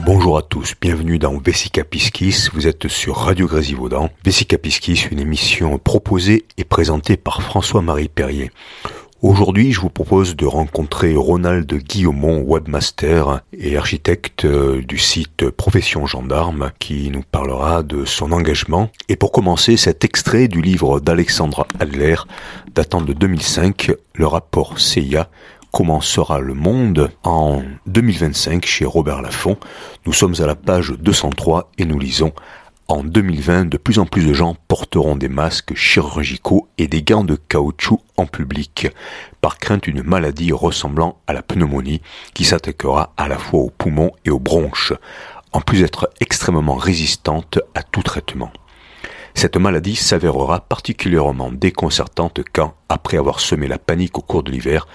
Bonjour à tous, bienvenue dans Vesica Piscis, vous êtes sur Radio Grésivaudan. Vesica Piscis, une émission proposée et présentée par François-Marie Perrier. Aujourd'hui, je vous propose de rencontrer Ronald Guillaumont, webmaster et architecte du site Profession Gendarme, qui nous parlera de son engagement. Et pour commencer, cet extrait du livre d'Alexandra Adler, datant de 2005, le rapport CIA, Comment sera le monde en 2025 chez Robert Laffont. Nous sommes à la page 203 et nous lisons: en 2020, de plus en plus de gens porteront des masques chirurgicaux et des gants de caoutchouc en public, par crainte d'une maladie ressemblant à la pneumonie qui s'attaquera à la fois aux poumons et aux bronches, en plus d'être extrêmement résistante à tout traitement. Cette maladie s'avérera particulièrement déconcertante quand, après avoir semé la panique au cours de l'hiver,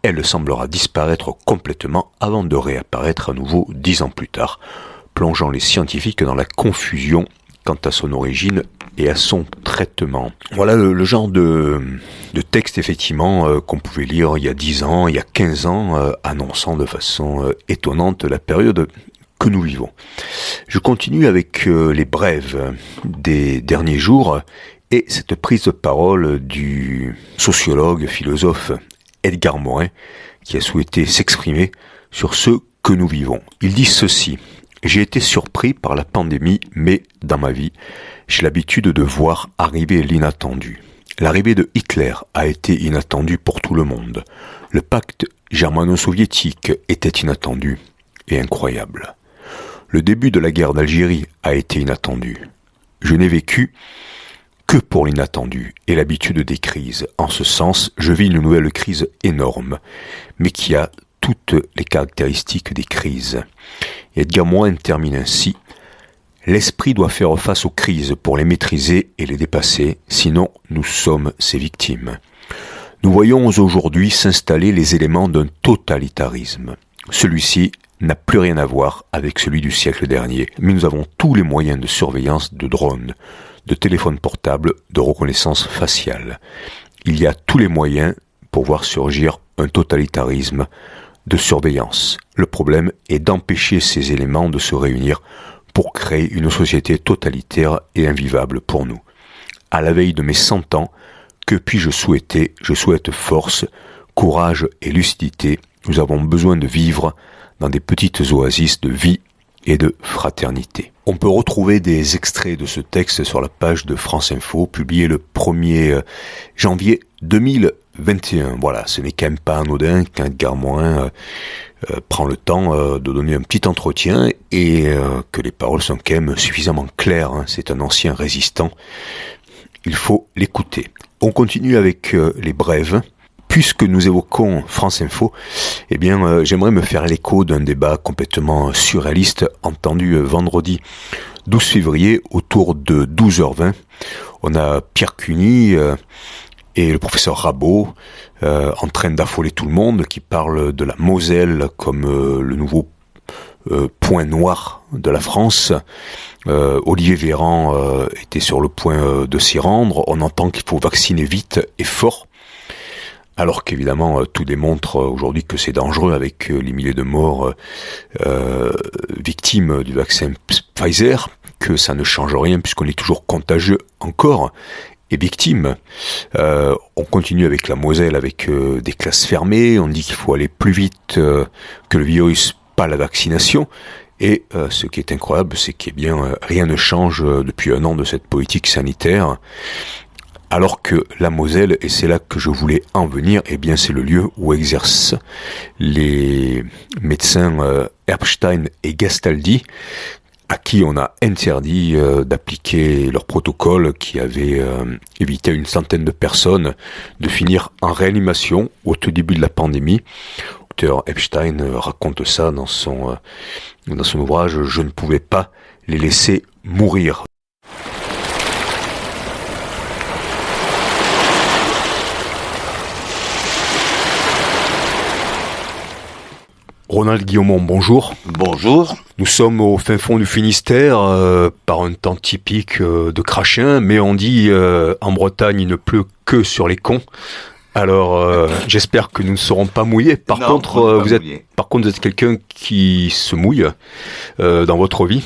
elle semblera disparaître complètement avant de réapparaître à nouveau 10 ans plus tard, plongeant les scientifiques dans la confusion quant à son origine et à son traitement. Voilà le genre de texte effectivement qu'on pouvait lire il y a 10 ans, il y a 15 ans, annonçant de façon étonnante la période que nous vivons. Je continue avec les brèves des derniers jours et cette prise de parole du sociologue, philosophe Edgar Morin, qui a souhaité s'exprimer sur ce que nous vivons. Il dit ceci: j'ai été surpris par la pandémie, mais dans ma vie, j'ai l'habitude de voir arriver l'inattendu. L'arrivée de Hitler a été inattendue pour tout le monde. Le pacte germano-soviétique était inattendu et incroyable. Le début de la guerre d'Algérie a été inattendu. Je n'ai vécu que pour l'inattendu et l'habitude des crises. En ce sens, je vis une nouvelle crise énorme, mais qui a toutes les caractéristiques des crises. Edgar Morin termine ainsi: l'esprit doit faire face aux crises pour les maîtriser et les dépasser, sinon nous sommes ses victimes. Nous voyons aujourd'hui s'installer les éléments d'un totalitarisme. Celui-ci n'a plus rien à voir avec celui du siècle dernier, mais nous avons tous les moyens de surveillance de drones, de téléphones portables, de reconnaissance faciale. Il y a tous les moyens pour voir surgir un totalitarisme de surveillance. Le problème est d'empêcher ces éléments de se réunir pour créer une société totalitaire et invivable pour nous. À la veille de mes 100 ans, que puis-je souhaiter? Je souhaite force, courage et lucidité. Nous avons besoin de vivre dans des petites oasis de vie et de fraternité. On peut retrouver des extraits de ce texte sur la page de France Info, publié le 1er janvier 2021. Voilà, ce n'est quand même pas anodin qu'un Edgar Morin prend le temps de donner un petit entretien et que les paroles sont quand même suffisamment claires. C'est un ancien résistant. Il faut l'écouter. On continue avec les brèves. Puisque nous évoquons France Info, eh bien, j'aimerais me faire l'écho d'un débat complètement surréaliste entendu vendredi 12 février autour de 12h20. On a Pierre Cuny et le professeur Rabot en train d'affoler tout le monde, qui parle de la Moselle comme le nouveau point noir de la France. Olivier Véran était sur le point de s'y rendre. On entend qu'il faut vacciner vite et fort. Alors qu'évidemment, tout démontre aujourd'hui que c'est dangereux avec les milliers de morts victimes du vaccin Pfizer, que ça ne change rien puisqu'on est toujours contagieux encore et victime. On continue avec la Moselle avec des classes fermées, on dit qu'il faut aller plus vite que le virus, pas la vaccination. Et ce qui est incroyable, c'est que rien ne change depuis 1 an de cette politique sanitaire. Alors que la Moselle, et c'est là que je voulais en venir, eh bien c'est le lieu où exercent les médecins Erbstein et Gastaldi, à qui on a interdit d'appliquer leur protocole qui avait évité à une centaine de personnes de finir en réanimation au tout début de la pandémie. Le docteur Epstein raconte ça dans son ouvrage « Je ne pouvais pas les laisser mourir ». Ronald Guillaumont, bonjour. Bonjour. Nous sommes au fin fond du Finistère, par un temps typique de crachin, mais on dit en Bretagne il ne pleut que sur les cons. Alors, j'espère que nous ne serons pas mouillés. Par contre, vous êtes quelqu'un qui se mouille dans votre vie.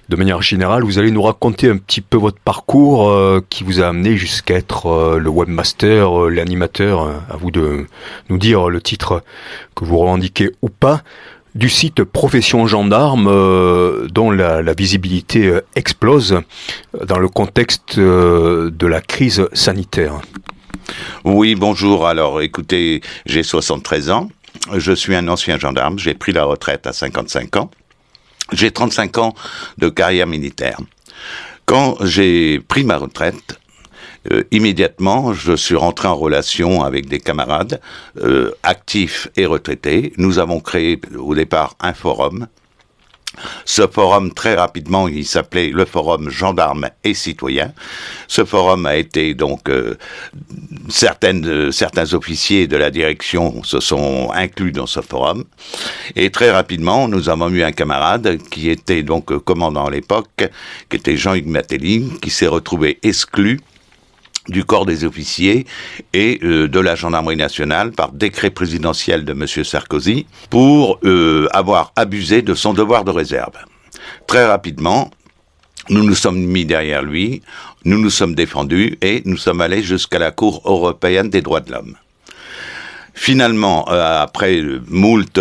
De manière générale, vous allez nous raconter un petit peu votre parcours qui vous a amené jusqu'à être le webmaster, l'animateur. À vous de nous dire le titre que vous revendiquez ou pas du site Profession Gendarme, dont la visibilité explose dans le contexte de la crise sanitaire. Oui, bonjour. Alors, écoutez, j'ai 73 ans. Je suis un ancien gendarme. J'ai pris la retraite à 55 ans. J'ai 35 ans de carrière militaire. Quand j'ai pris ma retraite, immédiatement, je suis rentré en relation avec des camarades actifs et retraités. Nous avons créé au départ un forum. Ce forum, très rapidement, il s'appelait le forum Gendarmes et Citoyens. Ce forum a été donc certains officiers de la direction se sont inclus dans ce forum. Et très rapidement, nous avons eu un camarade qui était donc commandant à l'époque, qui était Jean-Hugues Matelli, qui s'est retrouvé exclu du corps des officiers et de la gendarmerie nationale par décret présidentiel de M. Sarkozy pour avoir abusé de son devoir de réserve. Très rapidement, nous nous sommes mis derrière lui, nous nous sommes défendus et nous sommes allés jusqu'à la Cour européenne des droits de l'homme. Finalement, après moult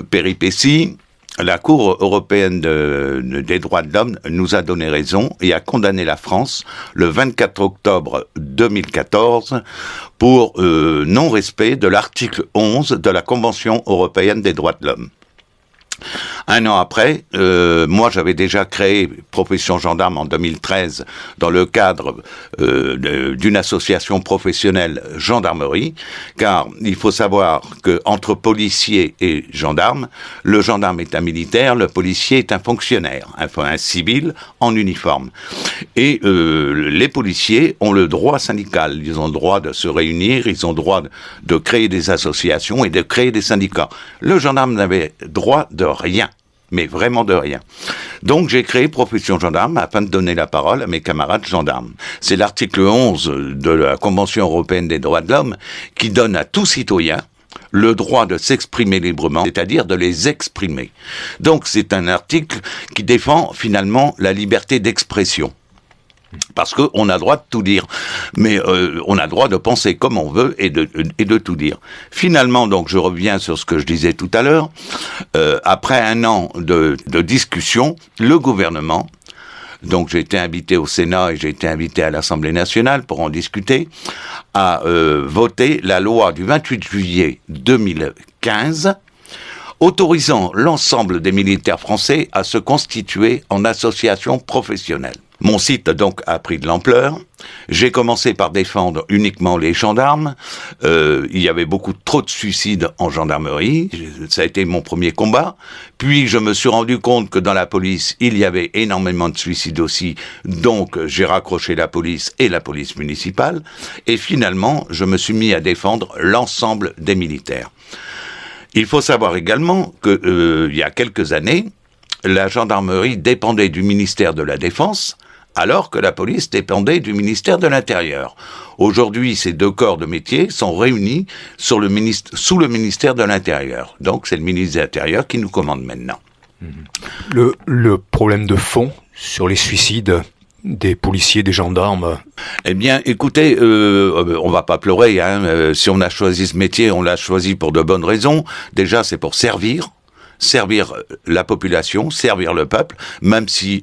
péripéties, la Cour européenne des droits de l'homme nous a donné raison et a condamné la France le 24 octobre 2014 pour non-respect de l'article 11 de la Convention européenne des droits de l'homme. Un an après, moi j'avais déjà créé Profession Gendarme en 2013 dans le cadre d'une association professionnelle gendarmerie, car il faut savoir que entre policiers et gendarmes, le gendarme est un militaire, le policier est un fonctionnaire, un civil en uniforme. Et les policiers ont le droit syndical, ils ont le droit de se réunir, ils ont le droit de créer des associations et de créer des syndicats. Le gendarme n'avait droit de rien. Mais vraiment de rien. Donc j'ai créé Profession Gendarme afin de donner la parole à mes camarades gendarmes. C'est l'article 11 de la Convention européenne des droits de l'homme qui donne à tout citoyen le droit de s'exprimer librement, c'est-à-dire de les exprimer. Donc c'est un article qui défend finalement la liberté d'expression. Parce qu'on a le droit de tout dire, mais on a le droit de penser comme on veut et de tout dire. Finalement, donc, je reviens sur ce que je disais tout à l'heure. Après un an de discussion, le gouvernement, donc j'ai été invité au Sénat et j'ai été invité à l'Assemblée nationale pour en discuter, a voté la loi du 28 juillet 2015 autorisant l'ensemble des militaires français à se constituer en association professionnelle. Mon site, donc, a pris de l'ampleur. J'ai commencé par défendre uniquement les gendarmes. Il y avait beaucoup trop de suicides en gendarmerie. Ça a été mon premier combat. Puis, je me suis rendu compte que dans la police, il y avait énormément de suicides aussi. Donc, j'ai raccroché la police et la police municipale. Et finalement, je me suis mis à défendre l'ensemble des militaires. Il faut savoir également que, il y a quelques années, la gendarmerie dépendait du ministère de la Défense, alors que la police dépendait du ministère de l'Intérieur. Aujourd'hui, ces deux corps de métier sont réunis sous le ministère de l'Intérieur. Donc, c'est le ministre de l'Intérieur qui nous commande maintenant. Le problème de fond sur les suicides des policiers, des gendarmes? Eh bien, écoutez, on va pas pleurer, hein. Si on a choisi ce métier, on l'a choisi pour de bonnes raisons. Déjà, c'est pour servir la population, servir le peuple, même si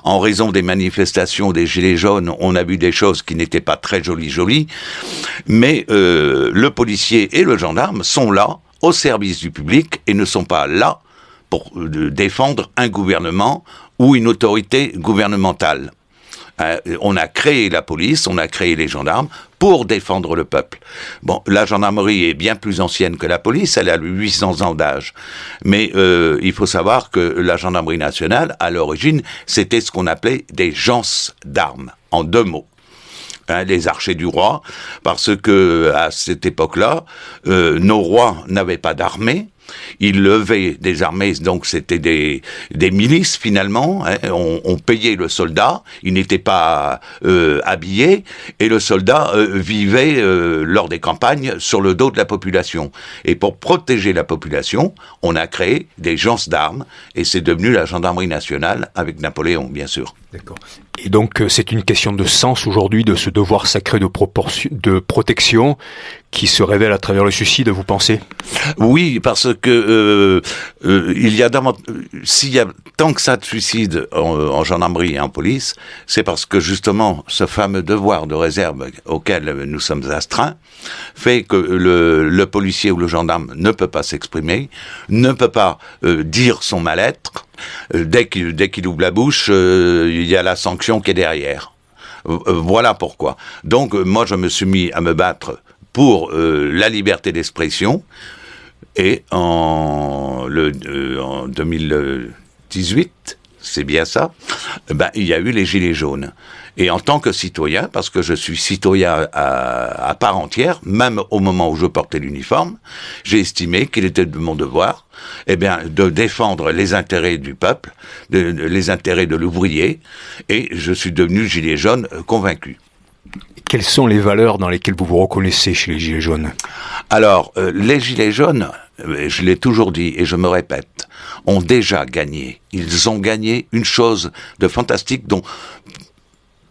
en raison des manifestations des Gilets jaunes, on a vu des choses qui n'étaient pas très jolies, mais le policier et le gendarme sont là au service du public et ne sont pas là pour défendre un gouvernement ou une autorité gouvernementale. On a créé la police, on a créé les gendarmes pour défendre le peuple. Bon, la gendarmerie est bien plus ancienne que la police, elle a 800 ans d'âge. Mais il faut savoir que la gendarmerie nationale, à l'origine, c'était ce qu'on appelait des gens d'armes, en deux mots. Les archers du roi, parce que à cette époque-là, nos rois n'avaient pas d'armée, Ils levaient des armées, donc c'était des milices finalement. Hein. On payait le soldat, il n'était pas habillé, et le soldat vivait lors des campagnes sur le dos de la population. Et pour protéger la population, on a créé des gendarmes, et c'est devenu la gendarmerie nationale avec Napoléon, bien sûr. D'accord. Et donc c'est une question de sens aujourd'hui, de ce devoir sacré de protection qui se révèle à travers le suicide, vous pensez ? Oui, parce que il y a s'il y a tant que ça de suicides en gendarmerie et en police, c'est parce que justement ce fameux devoir de réserve auquel nous sommes astreints fait que le policier ou le gendarme ne peut pas s'exprimer, ne peut pas dire son mal-être. Dès qu'il ouvre la bouche, il y a la sanction qui est derrière. Voilà pourquoi. Donc moi je me suis mis à me battre pour la liberté d'expression, et en 2018, c'est bien ça, il y a eu les Gilets jaunes. Et en tant que citoyen, parce que je suis citoyen à part entière, même au moment où je portais l'uniforme, j'ai estimé qu'il était de mon devoir, de défendre les intérêts du peuple, les intérêts de l'ouvrier, et je suis devenu gilet jaune convaincu. Quelles sont les valeurs dans lesquelles vous vous reconnaissez chez les Gilets jaunes ? Alors, les Gilets jaunes, je l'ai toujours dit et je me répète, ont déjà gagné. Ils ont gagné une chose de fantastique dont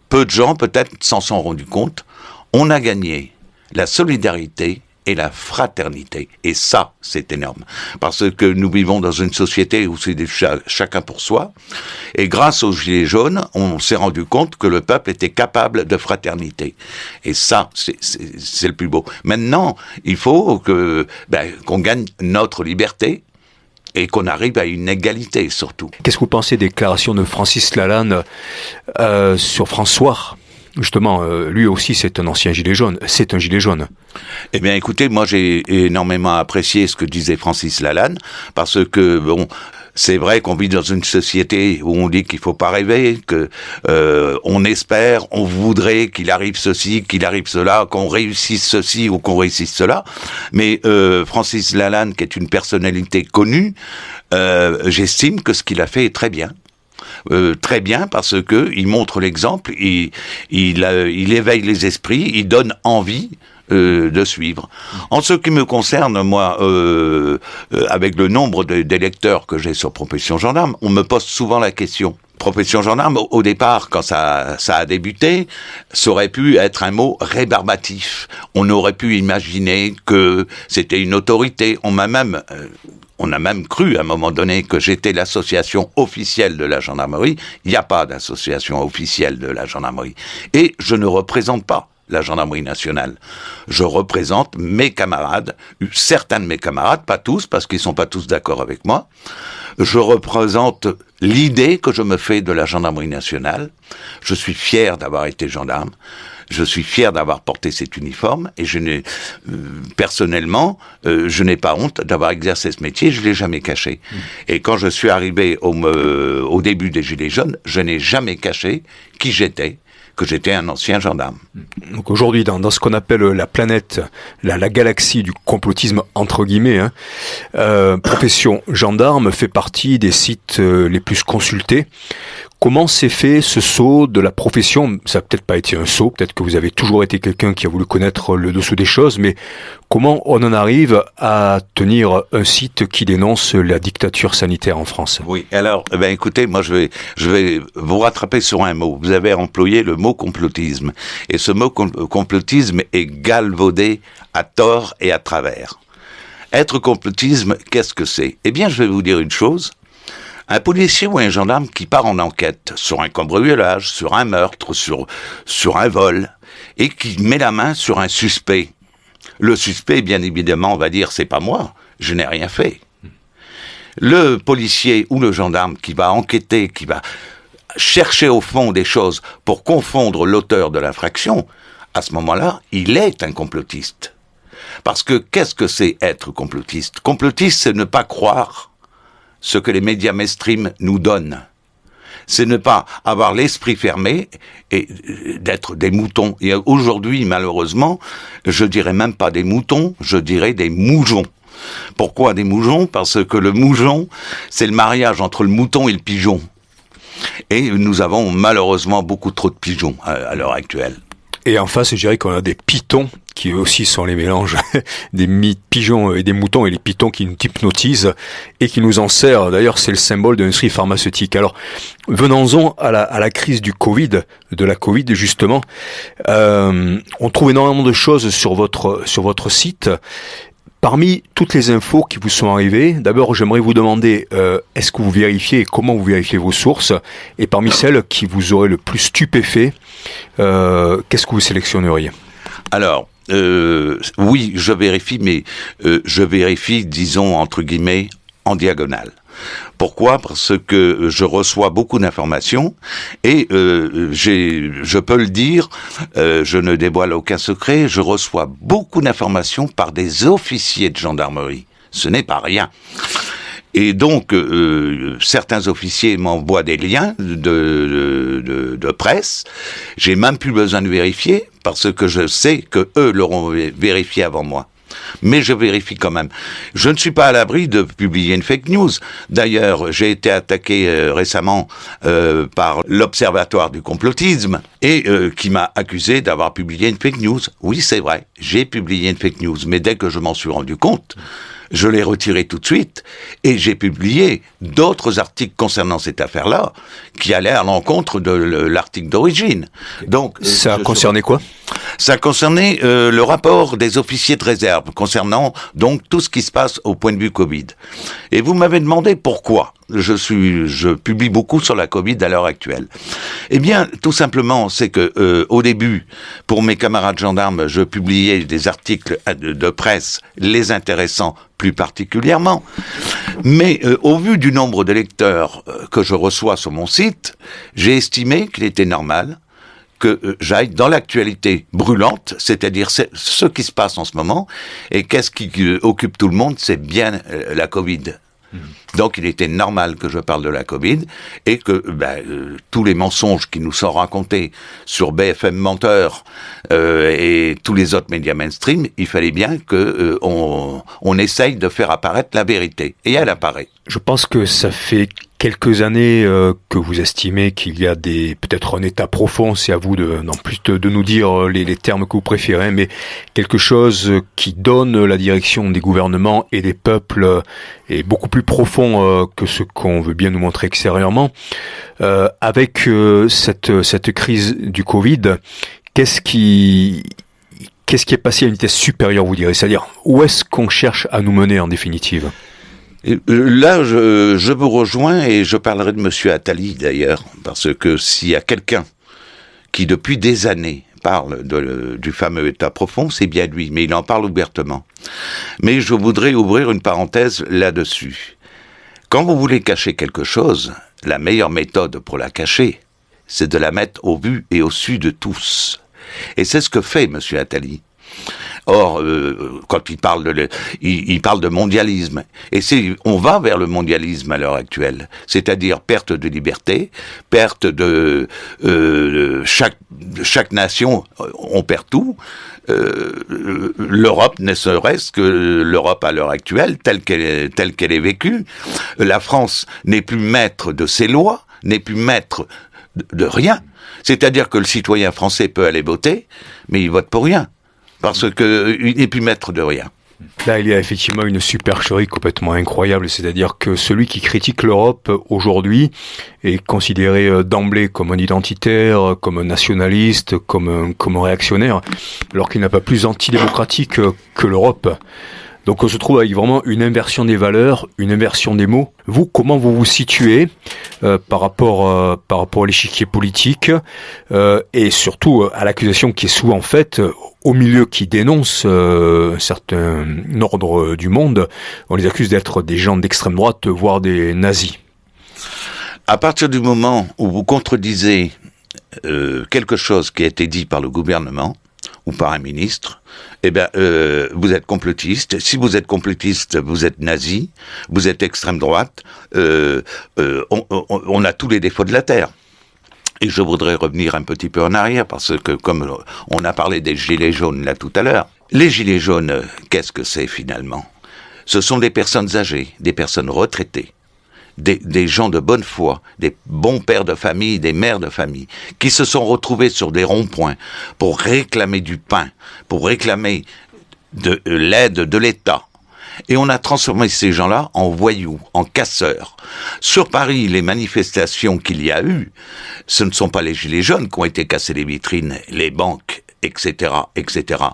peu de gens peut-être s'en sont rendus compte. On a gagné la solidarité et la fraternité. Et ça, c'est énorme. Parce que nous vivons dans une société où c'est chacun pour soi. Et grâce aux Gilets jaunes, on s'est rendu compte que le peuple était capable de fraternité. Et ça, c'est le plus beau. Maintenant, il faut qu'on gagne notre liberté et qu'on arrive à une égalité, surtout. Qu'est-ce que vous pensez des déclarations de Francis Lalanne sur François ? Justement, lui aussi, c'est un ancien gilet jaune. C'est un gilet jaune. Eh bien, écoutez, moi, j'ai énormément apprécié ce que disait Francis Lalanne, parce que, c'est vrai qu'on vit dans une société où on dit qu'il faut pas rêver, que on espère, on voudrait qu'il arrive ceci, qu'il arrive cela, qu'on réussisse ceci ou qu'on réussisse cela. Mais Francis Lalanne, qui est une personnalité connue, j'estime que ce qu'il a fait est très bien. Très bien, parce que il montre l'exemple, il éveille les esprits, il donne envie de suivre. En ce qui me concerne, moi, avec le nombre d'électeurs que j'ai sur Profession Gendarme, on me pose souvent la question. Profession Gendarme, au départ, quand ça a débuté, ça aurait pu être un mot rébarbatif. On aurait pu imaginer que c'était une autorité. On a même cru à un moment donné que j'étais l'association officielle de la gendarmerie. Il n'y a pas d'association officielle de la gendarmerie. Et je ne représente pas la gendarmerie nationale. Je représente mes camarades, certains de mes camarades, pas tous, parce qu'ils sont pas tous d'accord avec moi. Je représente l'idée que je me fais de la gendarmerie nationale. Je suis fier d'avoir été gendarme. Je suis fier d'avoir porté cet uniforme, et personnellement, je n'ai pas honte d'avoir exercé ce métier, je l'ai jamais caché. Et quand je suis arrivé au début des Gilets jaunes, je n'ai jamais caché qui j'étais, que j'étais un ancien gendarme. Donc aujourd'hui, dans ce qu'on appelle la planète, la galaxie du complotisme, entre guillemets, Profession Gendarme fait partie des sites les plus consultés. Comment s'est fait ce saut de la profession ? Ça n'a peut-être pas été un saut, peut-être que vous avez toujours été quelqu'un qui a voulu connaître le dessous des choses, mais comment on en arrive à tenir un site qui dénonce la dictature sanitaire en France ? Oui, alors, écoutez, moi je vais vous rattraper sur un mot. Vous avez employé le mot complotisme. Et ce mot complotisme est galvaudé à tort et à travers. Être complotisme, qu'est-ce que c'est ? Eh bien, je vais vous dire une chose. Un policier ou un gendarme qui part en enquête sur un cambriolage, sur un meurtre, sur un vol, et qui met la main sur un suspect. Le suspect, bien évidemment, va dire « c'est pas moi, je n'ai rien fait ». Le policier ou le gendarme qui va enquêter, qui va chercher au fond des choses pour confondre l'auteur de l'infraction, à ce moment-là, il est un complotiste. Parce que qu'est-ce que c'est être complotiste ? Complotiste, c'est ne pas croire ce que les médias mainstream nous donnent. C'est ne pas avoir l'esprit fermé et d'être des moutons. Et aujourd'hui, malheureusement, je dirais même pas des moutons, je dirais des moujons. Pourquoi des moujons ? Parce que le moujon, c'est le mariage entre le mouton et le pigeon. Et nous avons malheureusement beaucoup trop de pigeons à l'heure actuelle. Et en face, je dirais qu'on a des pitons, qui eux aussi sont les mélanges des pigeons et des moutons, et les pitons qui nous hypnotisent et qui nous en servent. D'ailleurs, c'est le symbole de l'industrie pharmaceutique. Alors, venons-en à la crise de la Covid justement. On trouve énormément de choses sur votre site. Parmi toutes les infos qui vous sont arrivées, d'abord j'aimerais vous demander est-ce que vous vérifiez et comment vous vérifiez vos sources, et parmi celles qui vous auraient le plus stupéfait, qu'est-ce que vous sélectionneriez ? Alors, oui, je vérifie, mais je vérifie, disons, entre guillemets, en diagonale. Pourquoi ? Parce que je reçois beaucoup d'informations et je peux le dire, je ne dévoile aucun secret, je reçois beaucoup d'informations par des officiers de gendarmerie. Ce n'est pas rien. Et donc, certains officiers m'envoient des liens de presse. J'ai même plus besoin de vérifier parce que je sais que eux l'auront vérifié avant moi. Mais je vérifie quand même. Je ne suis pas à l'abri de publier une fake news. D'ailleurs, j'ai été attaqué récemment par l'Observatoire du complotisme et qui m'a accusé d'avoir publié une fake news. Oui, c'est vrai, j'ai publié une fake news, mais dès que je m'en suis rendu compte, je l'ai retiré tout de suite et j'ai publié d'autres articles concernant cette affaire-là qui allaient à l'encontre de l'article d'origine. Donc, ça concernait quoi ? Ça concernait le rapport des officiers de réserve concernant donc tout ce qui se passe au point de vue Covid. Et vous m'avez demandé pourquoi je publie beaucoup sur la Covid à l'heure actuelle. Eh bien, tout simplement, c'est que au début, pour mes camarades gendarmes, je publiais des articles de presse les intéressant plus particulièrement. Mais au vu du nombre de lecteurs que je reçois sur mon site, j'ai estimé qu'il était normal que j'aille dans l'actualité brûlante, c'est-à-dire ce qui se passe en ce moment, et qu'est-ce qui occupe tout le monde, c'est bien la Covid. Donc il était normal que je parle de la Covid et que tous les mensonges qui nous sont racontés sur BFM Menteur et tous les autres médias mainstream, il fallait bien que on essaye de faire apparaître la vérité. Et elle apparaît. Je pense que ça fait quelques années que vous estimez qu'il y a peut-être un état profond, c'est à vous de nous dire les termes que vous préférez, mais quelque chose qui donne la direction des gouvernements et des peuples est beaucoup plus profond que ce qu'on veut bien nous montrer extérieurement. Avec cette crise du Covid, qu'est-ce qui est passé à une vitesse supérieure, vous direz ? C'est-à-dire, où est-ce qu'on cherche à nous mener en définitive ? Et là, je vous rejoins et je parlerai de Monsieur Attali d'ailleurs, parce que s'il y a quelqu'un qui depuis des années parle du fameux état profond, c'est bien lui, mais il en parle ouvertement. Mais je voudrais ouvrir une parenthèse là-dessus. Quand vous voulez cacher quelque chose, la meilleure méthode pour la cacher, c'est de la mettre au vu et au su de tous. Et c'est ce que fait Monsieur Attali. Or, quand il parle de mondialisme, et on va vers le mondialisme à l'heure actuelle, c'est-à-dire perte de liberté, perte de chaque nation, on perd tout. L'Europe, ne serait-ce que l'Europe à l'heure actuelle, telle qu'elle est vécue, la France n'est plus maître de ses lois, n'est plus maître de rien. C'est-à-dire que le citoyen français peut aller voter, mais il vote pour rien. Parce qu'il n'est plus maître de rien. Là, il y a effectivement une supercherie complètement incroyable, c'est-à-dire que celui qui critique l'Europe aujourd'hui est considéré d'emblée comme un identitaire, comme un nationaliste, comme un réactionnaire, alors qu'il n'a pas plus antidémocratique que l'Europe. Donc on se trouve avec vraiment une inversion des valeurs, une inversion des mots. Vous, comment vous vous situez par rapport à l'échiquier politique et surtout à l'accusation qui est souvent faite au milieu qui dénonce un certain ordre du monde, on les accuse d'être des gens d'extrême droite, voire des nazis. À partir du moment où vous contredisez quelque chose qui a été dit par le gouvernement ou par un ministre, eh bien, vous êtes complotiste. Si vous êtes complotiste, vous êtes nazi, vous êtes extrême droite. On a tous les défauts de la terre. Et je voudrais revenir un petit peu en arrière, parce que comme on a parlé des gilets jaunes là tout à l'heure, les gilets jaunes, qu'est-ce que c'est finalement ? ce sont des personnes âgées, des personnes retraitées, des gens de bonne foi, des bons pères de famille, des mères de famille, qui se sont retrouvés sur des ronds-points pour réclamer du pain, pour réclamer de l'aide de l'État. Et on a transformé ces gens-là en voyous, en casseurs. Sur Paris, les manifestations qu'il y a eu, ce ne sont pas les gilets jaunes qui ont été cassés les vitrines, les banques, etc., etc.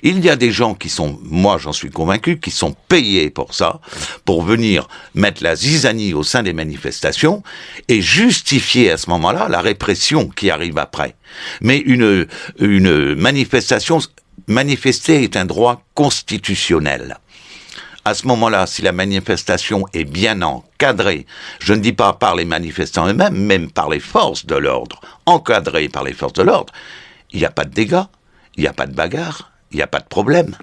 Il y a des gens qui sont, moi j'en suis convaincu, qui sont payés pour ça, pour venir mettre la zizanie au sein des manifestations et justifier à ce moment-là la répression qui arrive après. Mais une manifestation, manifester est un droit constitutionnel. À ce moment-là, si la manifestation est bien encadrée, je ne dis pas par les manifestants eux-mêmes, même par les forces de l'ordre, encadrée par les forces de l'ordre, il n'y a pas de dégâts, il n'y a pas de bagarre, il n'y a pas de problème.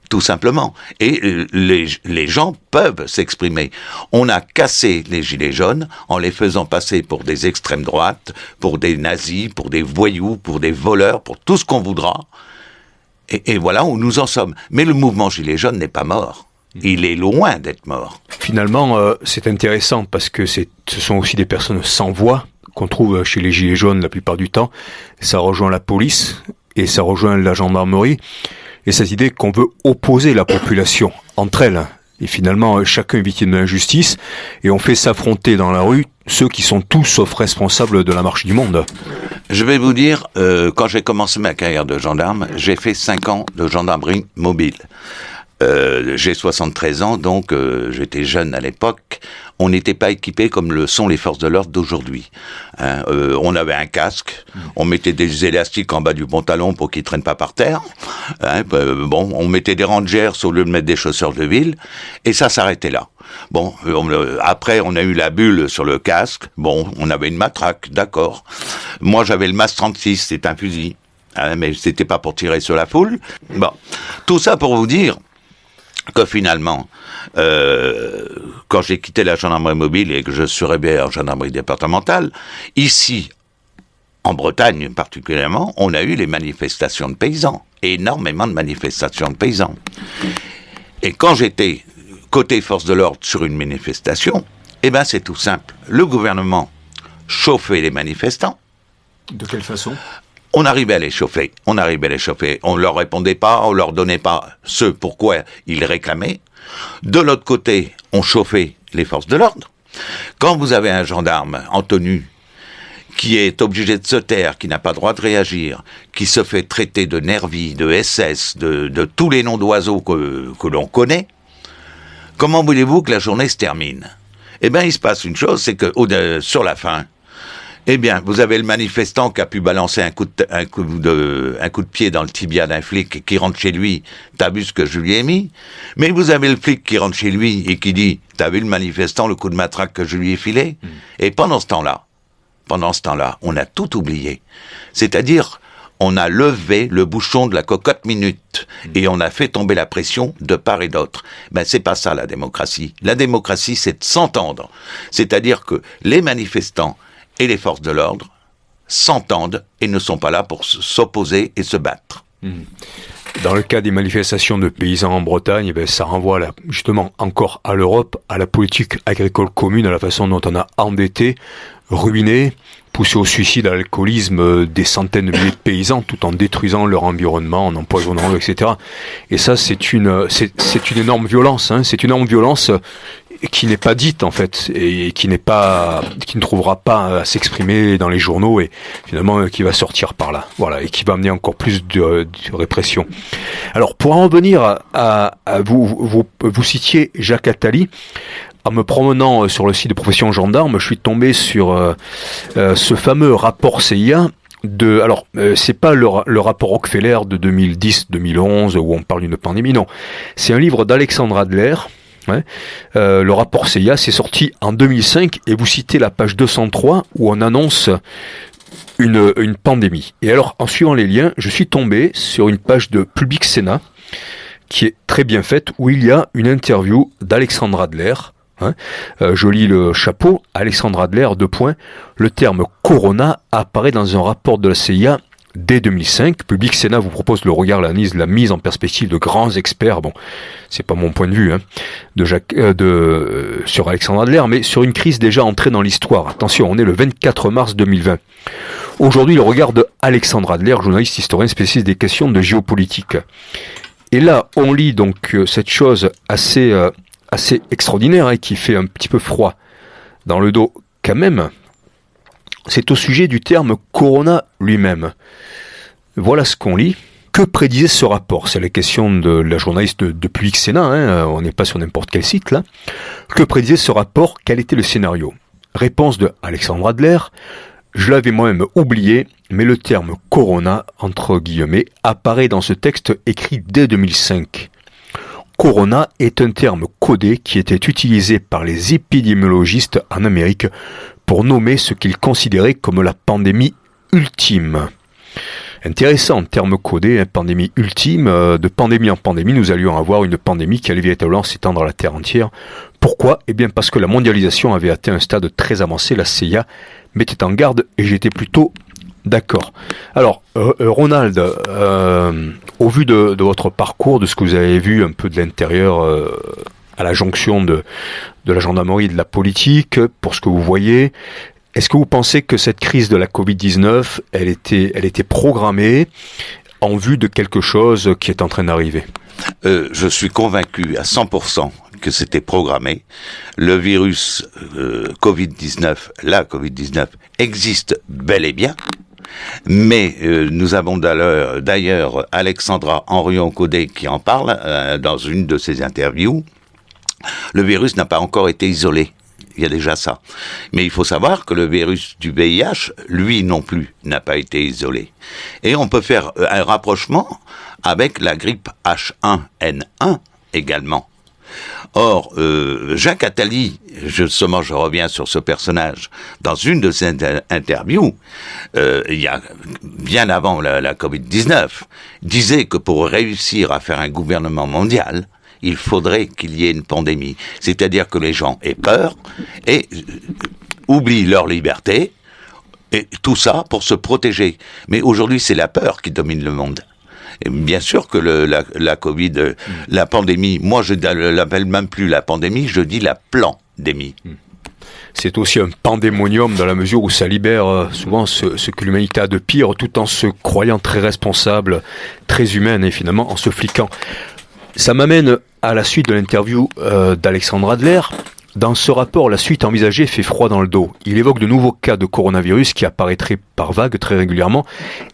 Tout simplement. Et les gens peuvent s'exprimer. On a cassé les gilets jaunes en les faisant passer pour des extrêmes droites, pour des nazis, pour des voyous, pour des voleurs, pour tout ce qu'on voudra. Et voilà où nous en sommes. Mais le mouvement Gilets jaunes n'est pas mort. Il est loin d'être mort. Finalement, c'est intéressant parce que ce sont aussi des personnes sans voix qu'on trouve chez les Gilets jaunes la plupart du temps. Ça rejoint la police et ça rejoint la gendarmerie. Et cette idée qu'on veut opposer la population entre elles. Et finalement, chacun est victime de l'injustice. Et on fait s'affronter dans la rue ceux qui sont tous sauf responsables de la marche du monde. Je vais vous dire, quand j'ai commencé ma carrière de gendarme, j'ai fait 5 ans de gendarmerie mobile. J'ai 73 ans, donc j'étais jeune à l'époque. On n'était pas équipés comme le sont les forces de l'ordre d'aujourd'hui. On avait un casque, on mettait des élastiques en bas du pantalon pour qu'ils ne traînent pas par terre. On mettait des rangers au lieu de mettre des chausseurs de ville, et ça s'arrêtait là. Bon, après on a eu la bulle sur le casque. Bon, on avait une matraque, d'accord. Moi j'avais le MAS 36, c'est un fusil, mais c'était pas pour tirer sur la foule. Bon, tout ça pour vous dire que finalement, quand j'ai quitté la gendarmerie mobile et que je suis arrivé en gendarmerie départementale, ici, en Bretagne particulièrement, on a eu les manifestations de paysans, énormément de manifestations de paysans. Et quand j'étais côté force de l'ordre sur une manifestation, eh ben c'est tout simple. Le gouvernement chauffait les manifestants. De quelle façon ? On arrivait à les chauffer, on leur répondait pas, on leur donnait pas ce pourquoi ils réclamaient. De l'autre côté, on chauffait les forces de l'ordre. Quand vous avez un gendarme en tenue qui est obligé de se taire, qui n'a pas le droit de réagir, qui se fait traiter de nervi, de SS, de tous les noms d'oiseaux que l'on connaît, comment voulez-vous que la journée se termine ? Eh bien, il se passe une chose, c'est que sur la fin, eh bien, vous avez le manifestant qui a pu balancer un coup de pied dans le tibia d'un flic et qui rentre chez lui, t'as vu ce que je lui ai mis ? Mais vous avez le flic qui rentre chez lui et qui dit, t'as vu le manifestant, le coup de matraque que je lui ai filé ? Et pendant ce temps-là, on a tout oublié. C'est-à-dire, on a levé le bouchon de la cocotte minute et on a fait tomber la pression de part et d'autre. Ben, c'est pas ça la démocratie. La démocratie, c'est de s'entendre. C'est-à-dire que les manifestants et les forces de l'ordre s'entendent et ne sont pas là pour s'opposer et se battre. Dans le cas des manifestations de paysans en Bretagne, ça renvoie justement encore à l'Europe, à la politique agricole commune, à la façon dont on a endetté, ruiné, poussé au suicide, à l'alcoolisme des centaines de milliers de paysans tout en détruisant leur environnement, en empoisonnant l'eau, etc. Et ça, c'est une énorme violence, c'est une énorme violence qui n'est pas dite en fait et qui ne trouvera pas à s'exprimer dans les journaux et finalement qui va sortir par là, voilà, et qui va amener encore plus de répression. Alors pour en revenir à vous citiez Jacques Attali. En me promenant sur le site de Profession Gendarme, je suis tombé sur ce fameux rapport CIA. C'est pas le rapport Rockefeller de 2010-2011 où on parle d'une pandémie, non. C'est un livre d'Alexandre Adler. Le rapport CIA, c'est sorti en 2005 et vous citez la page 203 où on annonce une pandémie. Et alors, en suivant les liens, je suis tombé sur une page de Public Sénat qui est très bien faite où il y a une interview d'Alexandre Adler. Je lis le chapeau. Alexandre Adler, : le terme Corona apparaît dans un rapport de la CIA dès 2005. Public Sénat vous propose le regard, l'analyse, la mise en perspective de grands experts, bon, c'est pas mon point de vue, sur Alexandre Adler, mais sur une crise déjà entrée dans l'histoire. Attention, on est le 24 mars 2020. Aujourd'hui, le regard de Alexandre Adler, journaliste historien spécialiste des questions de géopolitique. Et là, on lit donc cette chose assez extraordinaire, qui fait un petit peu froid dans le dos quand même. C'est au sujet du terme corona lui-même. Voilà ce qu'on lit. Que prédisait ce rapport? C'est la question de la journaliste de Public Sénat, on n'est pas sur n'importe quel site là. Que prédisait ce rapport? Quel était le scénario? Réponse de Alexandre Adler. Je l'avais moi-même oublié, mais le terme corona, entre guillemets, apparaît dans ce texte écrit dès 2005. Corona est un terme codé qui était utilisé par les épidémiologistes en Amérique pour nommer ce qu'ils considéraient comme la pandémie ultime. Intéressant, terme codé, pandémie ultime. De pandémie en pandémie, nous allions avoir une pandémie qui allait véritablement s'étendre à la Terre entière. Pourquoi? Eh bien parce que la mondialisation avait atteint un stade très avancé, la CIA mettait en garde et j'étais plutôt d'accord. Alors, Ronald, au vu de votre parcours, de ce que vous avez vu un peu de l'intérieur à la jonction de la gendarmerie et de la politique, pour ce que vous voyez, est-ce que vous pensez que cette crise de la Covid-19, elle était programmée en vue de quelque chose qui est en train d'arriver? Je suis convaincu à 100% que c'était programmé. Le virus Covid-19, la Covid-19, existe bel et bien. Mais nous avons d'ailleurs Alexandra Henrion-Caudet qui en parle dans une de ses interviews. Le virus n'a pas encore été isolé. Il y a déjà ça. Mais il faut savoir que le virus du VIH, lui non plus, n'a pas été isolé. Et on peut faire un rapprochement avec la grippe H1N1 également. Or, Jacques Attali, justement je reviens sur ce personnage, dans une de ses interviews, il y a bien avant la Covid-19, disait que pour réussir à faire un gouvernement mondial, il faudrait qu'il y ait une pandémie. C'est-à-dire que les gens aient peur et oublient leur liberté, et tout ça pour se protéger. Mais aujourd'hui, c'est la peur qui domine le monde. Et bien sûr que la Covid, la pandémie, moi je ne l'appelle même plus la pandémie, je dis la plandémie. C'est aussi un pandémonium dans la mesure où ça libère souvent ce que l'humanité a de pire, tout en se croyant très responsable, très humaine et finalement en se fliquant. Ça m'amène à la suite de l'interview d'Alexandre Adler. Dans ce rapport, la suite envisagée fait froid dans le dos. Il évoque de nouveaux cas de coronavirus qui apparaîtraient par vagues très régulièrement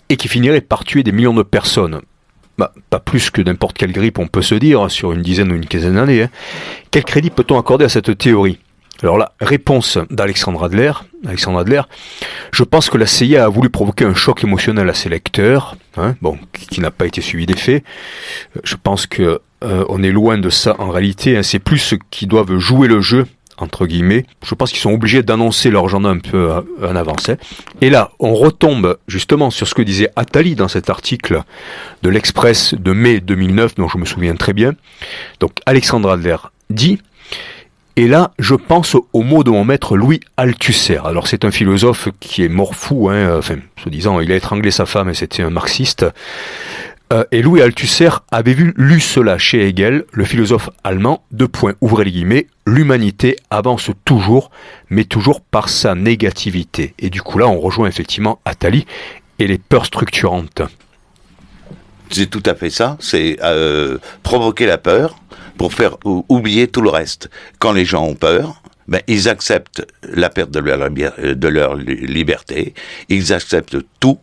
et qui finiraient par tuer des millions de personnes. Pas plus que n'importe quelle grippe, on peut se dire, sur une dizaine ou une quinzaine d'années. Quel crédit peut-on accorder à cette théorie? Alors là, réponse d'Alexandre Adler. Alexandre Adler, je pense que la CIA a voulu provoquer un choc émotionnel à ses lecteurs, qui n'a pas été suivi d'effet. Je pense que on est loin de ça en réalité. C'est plus ceux qui doivent jouer le jeu, entre guillemets. Je pense qu'ils sont obligés d'annoncer leur agenda un peu en avance. Et là, on retombe justement sur ce que disait Attali dans cet article de l'Express de mai 2009, dont je me souviens très bien. Donc Alexandre Adler dit... Et là, je pense au mot de mon maître Louis Althusser. Alors, c'est un philosophe qui est mort fou, soi-disant, il a étranglé sa femme et c'était un marxiste. Et Louis Althusser avait lu cela chez Hegel, le philosophe allemand, ouvrez les guillemets, l'humanité avance toujours, mais toujours par sa négativité. Et du coup, là, on rejoint effectivement Attali et les peurs structurantes. C'est tout à fait ça, c'est provoquer la peur pour faire oublier tout le reste. Quand les gens ont peur, ils acceptent la perte de leur liberté, ils acceptent tout,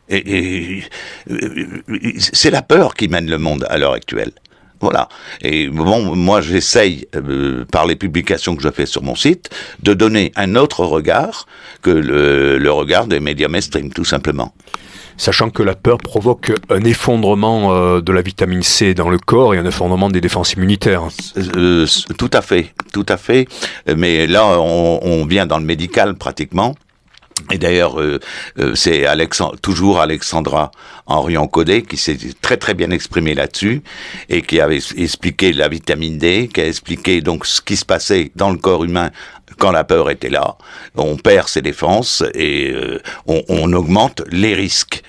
et c'est la peur qui mène le monde à l'heure actuelle. Voilà. Et bon, moi j'essaye, par les publications que je fais sur mon site, de donner un autre regard que le regard des médias mainstream, tout simplement. Sachant que la peur provoque un effondrement de la vitamine C dans le corps et un effondrement des défenses immunitaires. Tout à fait. Mais là, on vient dans le médical pratiquement. Et d'ailleurs, c'est toujours Alexandra Henrion-Caudet qui s'est très très bien exprimée là-dessus et qui avait expliqué la vitamine D, qui a expliqué donc ce qui se passait dans le corps humain quand la peur était là, on perd ses défenses et on augmente les risques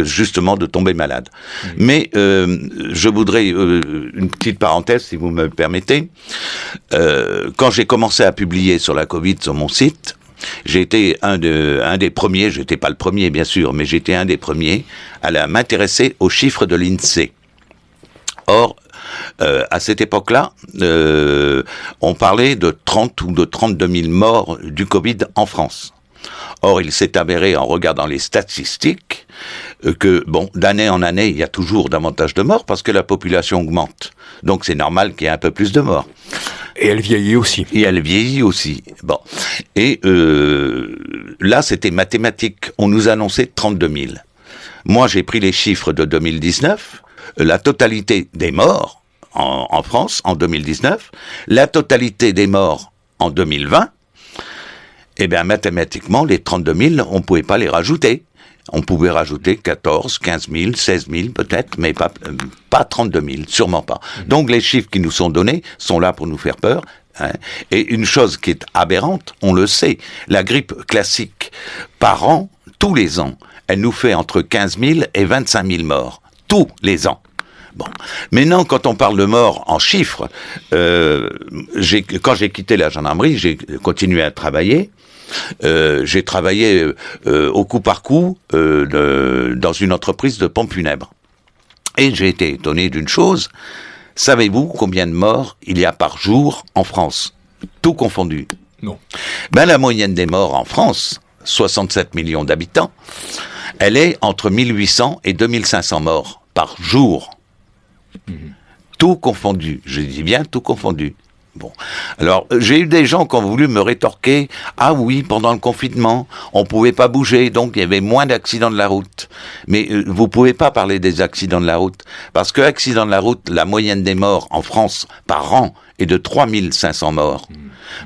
justement de tomber malade. Mais je voudrais une petite parenthèse, si vous me le permettez. Quand j'ai commencé à publier sur la Covid sur mon site, j'ai été un des premiers, j'étais pas le premier bien sûr, mais j'étais un des premiers à m'intéresser aux chiffres de l'INSEE. Or, à cette époque-là, on parlait de 30 ou de 32 000 morts du Covid en France. Or, il s'est avéré, en regardant les statistiques, que, d'année en année, il y a toujours davantage de morts parce que la population augmente. Donc, c'est normal qu'il y ait un peu plus de morts. Et elle vieillit aussi. Bon. Et là, c'était mathématique. On nous annonçait 32 000. Moi, j'ai pris les chiffres de 2019. La totalité des morts en France en 2019, la totalité des morts en 2020, eh bien mathématiquement, les 32 000, on ne pouvait pas les rajouter. On pouvait rajouter 14, 15 000, 16 000 peut-être, mais pas 32 000, sûrement pas. Donc les chiffres qui nous sont donnés sont là pour nous faire peur. Hein. Et une chose qui est aberrante, on le sait, la grippe classique, par an, tous les ans, elle nous fait entre 15 000 et 25 000 morts. Tous les ans. Bon. Maintenant, quand on parle de morts en chiffres, quand j'ai quitté la gendarmerie, j'ai continué à travailler. J'ai travaillé au coup par coup dans une entreprise de pompes funèbres. Et j'ai été étonné d'une chose. Savez-vous combien de morts il y a par jour en France? Tout confondu. Non. La moyenne des morts en France, 67 millions d'habitants, elle est entre 1800 et 2500 morts par jour. Tout confondu. Je dis bien tout confondu. Bon. Alors, j'ai eu des gens qui ont voulu me rétorquer, ah oui, pendant le confinement, on pouvait pas bouger, donc il y avait moins d'accidents de la route. Mais vous pouvez pas parler des accidents de la route, parce que accidents de la route, la moyenne des morts en France par an est de 3500 morts.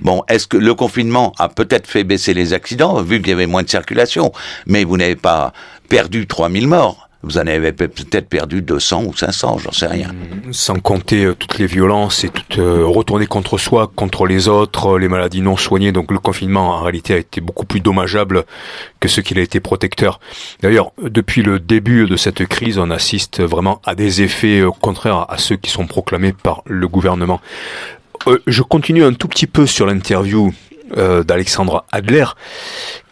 Bon, est-ce que le confinement a peut-être fait baisser les accidents, vu qu'il y avait moins de circulation, mais vous n'avez pas perdu 3000 morts. Vous en avez peut-être perdu 200 ou 500, j'en sais rien. Sans compter toutes les violences et tout retourner contre soi, contre les autres, les maladies non soignées. Donc le confinement, en réalité, a été beaucoup plus dommageable que ce qu'il a été protecteur. D'ailleurs, depuis le début de cette crise, on assiste vraiment à des effets contraires à ceux qui sont proclamés par le gouvernement. Je continue un tout petit peu sur l'interview d'Alexandre Adler,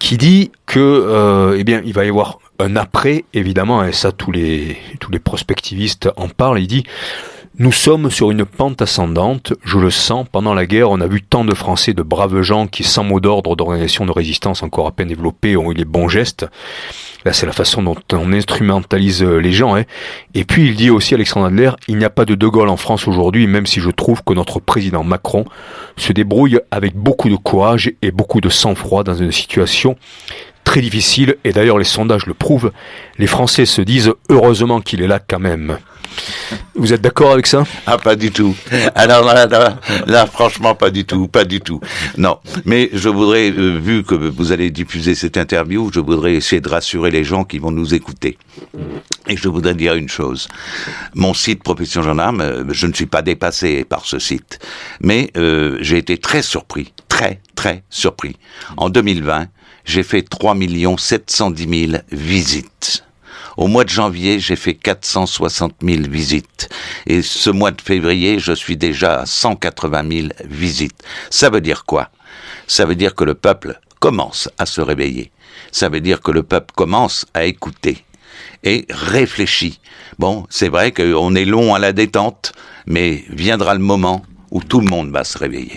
qui dit que, il va y avoir un après, évidemment, et ça tous les prospectivistes en parlent. Il dit: nous sommes sur une pente ascendante, je le sens. Pendant la guerre, on a vu tant de Français, de braves gens qui, sans mot d'ordre d'organisation de résistance encore à peine développée, ont eu les bons gestes. Là, c'est la façon dont on instrumentalise les gens. Hein. Et puis, il dit aussi, Alexandre Adler, il n'y a pas de De Gaulle en France aujourd'hui, même si je trouve que notre président Macron se débrouille avec beaucoup de courage et beaucoup de sang-froid dans une situation très difficile. Et d'ailleurs, les sondages le prouvent. Les Français se disent heureusement qu'il est là quand même. Vous êtes d'accord avec ça? Ah, pas du tout. Alors là, franchement, pas du tout. Non, mais je voudrais, vu que vous allez diffuser cette interview, je voudrais essayer de rassurer les gens qui vont nous écouter. Et je voudrais dire une chose. Mon site Profession Gendarme, je ne suis pas dépassé par ce site, mais j'ai été très surpris, très surpris. En 2020, j'ai fait 3 710 000 visites. Au mois de janvier, j'ai fait 460 000 visites. Et ce mois de février, je suis déjà à 180 000 visites. Ça veut dire quoi? Ça veut dire que le peuple commence à se réveiller. Ça veut dire que le peuple commence à écouter et réfléchit. Bon, c'est vrai qu'on est long à la détente, mais viendra le moment où tout le monde va se réveiller.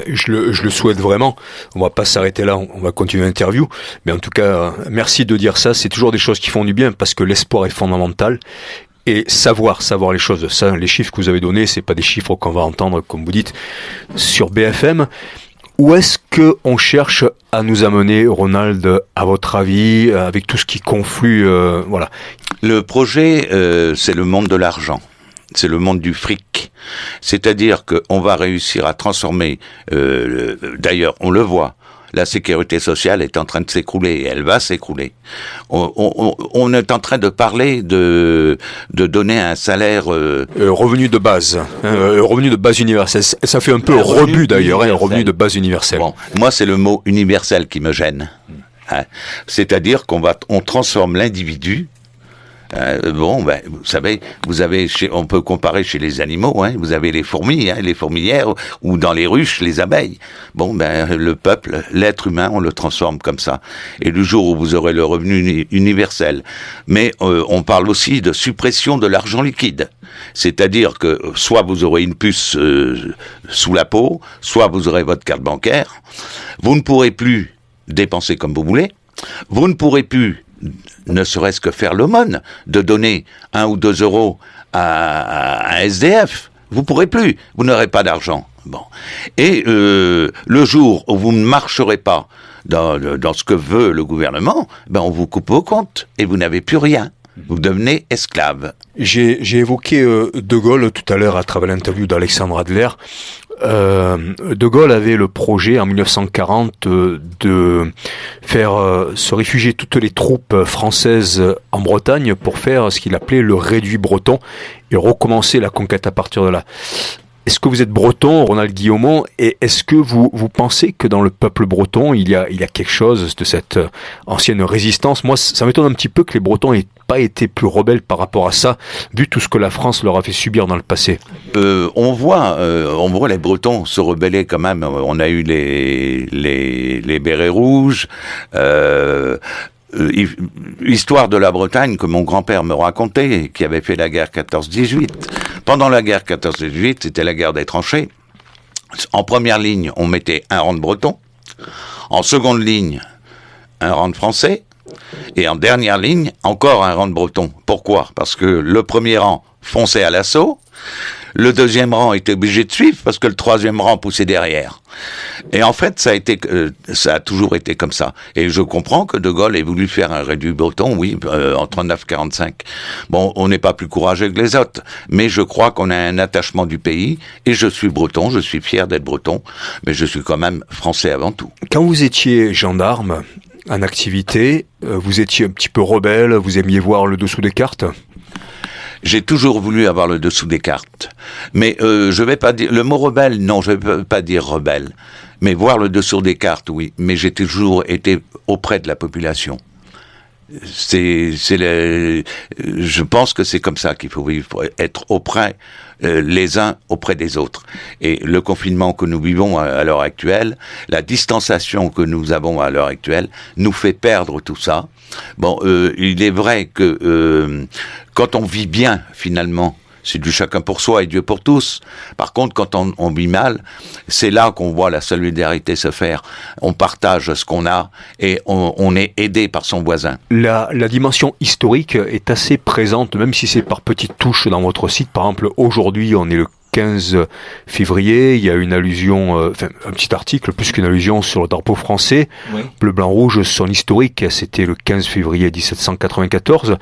Je le souhaite vraiment. On va pas s'arrêter là, on va continuer l'interview. Mais en tout cas, merci de dire ça. C'est toujours des choses qui font du bien parce que l'espoir est fondamental. Et savoir les choses. Ça, les chiffres que vous avez donnés, c'est pas des chiffres qu'on va entendre, comme vous dites, sur BFM. Où est-ce que on cherche à nous amener, Ronald, à votre avis, avec tout ce qui conflue, voilà. Le projet, c'est le monde de l'argent. C'est le monde du fric. C'est-à-dire qu'on va réussir à transformer, d'ailleurs, on le voit, la sécurité sociale est en train de s'écrouler, et elle va s'écrouler. On est en train de parler de donner un salaire... revenu de base, revenu de base universel. Ça fait un peu rebut d'ailleurs, revenu de base universel. Bon, moi c'est le mot universel qui me gêne. Hein. C'est-à-dire on transforme l'individu. Vous savez, on peut comparer chez les animaux, hein, vous avez les fourmis, hein, les fourmilières, ou dans les ruches, les abeilles. Le peuple, l'être humain, on le transforme comme ça. Et le jour où vous aurez le revenu universel, mais on parle aussi de suppression de l'argent liquide. C'est-à-dire que soit vous aurez une puce sous la peau, soit vous aurez votre carte bancaire, vous ne pourrez plus dépenser comme vous voulez, vous ne pourrez plus ne serait-ce que faire l'aumône, de donner 1 ou 2 euros à un SDF. Vous pourrez plus, vous n'aurez pas d'argent. Bon. Et le jour où vous ne marcherez pas dans ce que veut le gouvernement, on vous coupe vos comptes et vous n'avez plus rien. Vous devenez esclave. J'ai évoqué De Gaulle tout à l'heure à travers l'interview d'Alexandre Adler. De Gaulle avait le projet en 1940 de faire se réfugier toutes les troupes françaises en Bretagne pour faire ce qu'il appelait le réduit breton et recommencer la conquête à partir de là. Est-ce que vous êtes breton, Ronald Guillaumont, et est-ce que vous pensez que dans le peuple breton, il y a quelque chose de cette ancienne résistance? Moi, ça m'étonne un petit peu que les Bretons aient pas été plus rebelles par rapport à ça, vu tout ce que la France leur a fait subir dans le passé. On voit les Bretons se rebeller quand même. On a eu les bérets rouges. Histoire de la Bretagne que mon grand-père me racontait, qui avait fait la guerre 14-18. Pendant la guerre 14-18, c'était la guerre des tranchées. En première ligne, on mettait un rang de Bretons. En seconde ligne, un rang de Français. Et en dernière ligne, encore un rang de Bretons. Pourquoi ? Parce que le premier rang fonçait à l'assaut. Le deuxième rang était obligé de suivre parce que le troisième rang poussait derrière. Et en fait, ça a toujours été comme ça. Et je comprends que De Gaulle ait voulu faire un réduit breton, oui, en 39-45. Bon, on n'est pas plus courageux que les autres, mais je crois qu'on a un attachement du pays. Et je suis breton, je suis fier d'être breton, mais je suis quand même français avant tout. Quand vous étiez gendarme en activité, vous étiez un petit peu rebelle, vous aimiez voir le dessous des cartes ? J'ai toujours voulu avoir le dessous des cartes. Mais je vais pas dire... Le mot rebelle, non, je vais pas dire rebelle. Mais voir le dessous des cartes, oui. Mais j'ai toujours été auprès de la population. Je pense que c'est comme ça qu'il faut vivre, être auprès, les uns auprès des autres. Et le confinement que nous vivons à l'heure actuelle, la distanciation que nous avons à l'heure actuelle, nous fait perdre tout ça. Bon, il est vrai que quand on vit bien, finalement, c'est du chacun pour soi et Dieu pour tous. Par contre, quand on vit mal, c'est là qu'on voit la solidarité se faire. On partage ce qu'on a et on est aidé par son voisin. La dimension historique est assez présente, même si c'est par petites touches dans votre site. Par exemple, aujourd'hui, on est le 15 février, il y a une allusion, un petit article, plus qu'une allusion sur le drapeau français. Oui. Bleu, blanc, rouge, son historique, c'était le 15 février 1794.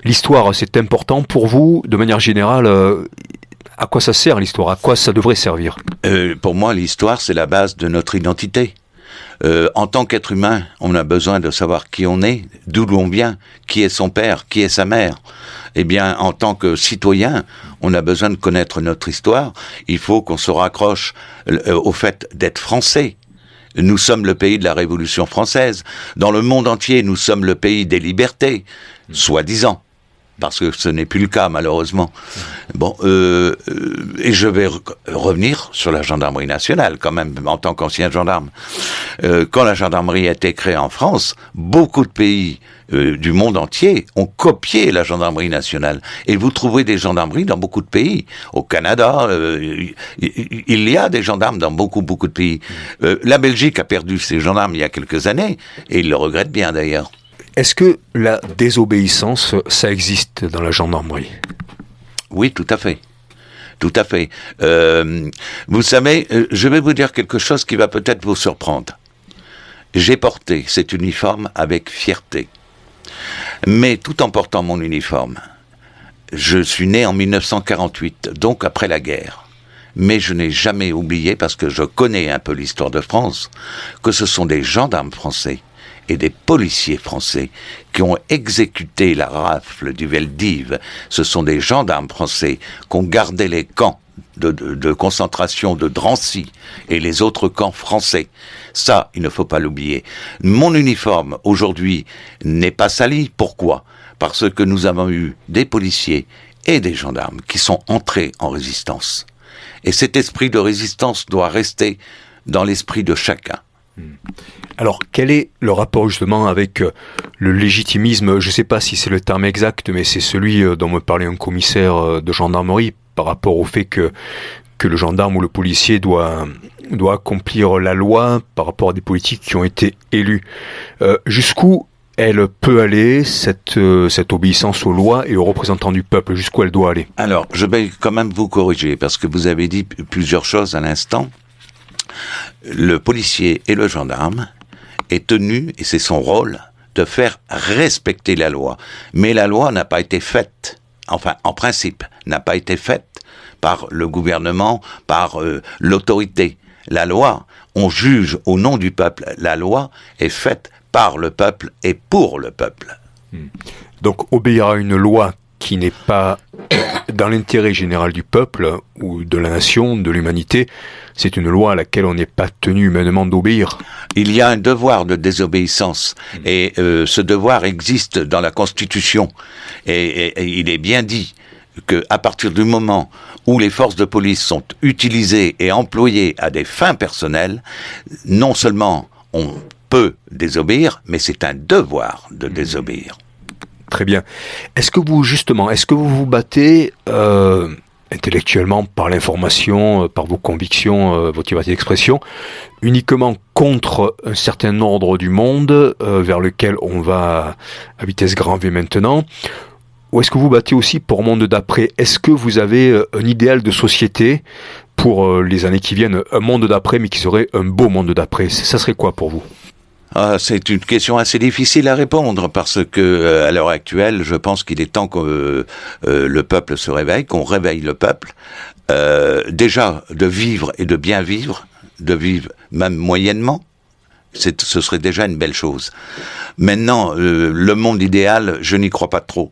L'histoire, c'est important pour vous, de manière générale. À quoi ça sert l'histoire ? À quoi ça devrait servir ? Pour moi, l'histoire, c'est la base de notre identité. En tant qu'être humain, on a besoin de savoir qui on est, d'où l'on vient, qui est son père, qui est sa mère. Eh bien, en tant que citoyen, on a besoin de connaître notre histoire. Il faut qu'on se raccroche au fait d'être français. Nous sommes le pays de la Révolution française. Dans le monde entier, nous sommes le pays des libertés, soi-disant. Parce que ce n'est plus le cas, malheureusement. Bon, et je vais revenir sur la gendarmerie nationale, quand même, en tant qu'ancien gendarme. Quand la gendarmerie a été créée en France, beaucoup de pays du monde entier ont copié la gendarmerie nationale. Et vous trouvez des gendarmeries dans beaucoup de pays. Au Canada, il y a des gendarmes dans beaucoup de pays. La Belgique a perdu ses gendarmes il y a quelques années, et ils le regrettent bien d'ailleurs. Est-ce que la désobéissance, ça existe dans la gendarmerie ? Oui, tout à fait. Tout à fait. Vous savez, je vais vous dire quelque chose qui va peut-être vous surprendre. J'ai porté cet uniforme avec fierté. Mais tout en portant mon uniforme, je suis né en 1948, donc après la guerre. Mais je n'ai jamais oublié, parce que je connais un peu l'histoire de France, que ce sont des gendarmes français et des policiers français qui ont exécuté la rafle du Veldiv. Ce sont des gendarmes français qui ont gardé les camps de concentration de Drancy et les autres camps français. Ça, il ne faut pas l'oublier. Mon uniforme, aujourd'hui, n'est pas sali. Pourquoi ? Parce que nous avons eu des policiers et des gendarmes qui sont entrés en résistance. Et cet esprit de résistance doit rester dans l'esprit de chacun. Alors, quel est le rapport justement avec le légitimisme ? Je ne sais pas si c'est le terme exact, mais c'est celui dont me parlait un commissaire de gendarmerie par rapport au fait que le gendarme ou le policier doit accomplir la loi par rapport à des politiques qui ont été élus. Jusqu'où elle peut aller, cette obéissance aux lois et aux représentants du peuple, jusqu'où elle doit aller ? Alors, je vais quand même vous corriger, parce que vous avez dit plusieurs choses à l'instant. Le policier et le gendarme est tenu, et c'est son rôle, de faire respecter la loi. Mais la loi n'a pas été faite, enfin, en principe, n'a pas été faite par le gouvernement, par l'autorité. La loi, on juge au nom du peuple. La loi est faite par le peuple et pour le peuple. Donc, obéir à une loi qui n'est pas dans l'intérêt général du peuple ou de la nation, de l'humanité, c'est une loi à laquelle on n'est pas tenu humainement d'obéir. Il y a un devoir de désobéissance et ce devoir existe dans la Constitution et il est bien dit qu'à partir du moment où les forces de police sont utilisées et employées à des fins personnelles, non seulement on peut désobéir, mais c'est un devoir de désobéir. Très bien. Est-ce que vous vous battez intellectuellement par l'information, par vos convictions, votre liberté d'expression, uniquement contre un certain ordre du monde vers lequel on va à vitesse grand V maintenant ? Ou est-ce que vous battez aussi pour un monde d'après ? Est-ce que vous avez un idéal de société pour les années qui viennent, un monde d'après, mais qui serait un beau monde d'après ? Ça serait quoi pour vous ? C'est une question assez difficile à répondre parce que à l'heure actuelle, je pense qu'il est temps que le peuple se réveille, qu'on réveille le peuple. Déjà de vivre et de bien vivre, de vivre même moyennement, ce serait déjà une belle chose. Maintenant, le monde idéal, je n'y crois pas trop.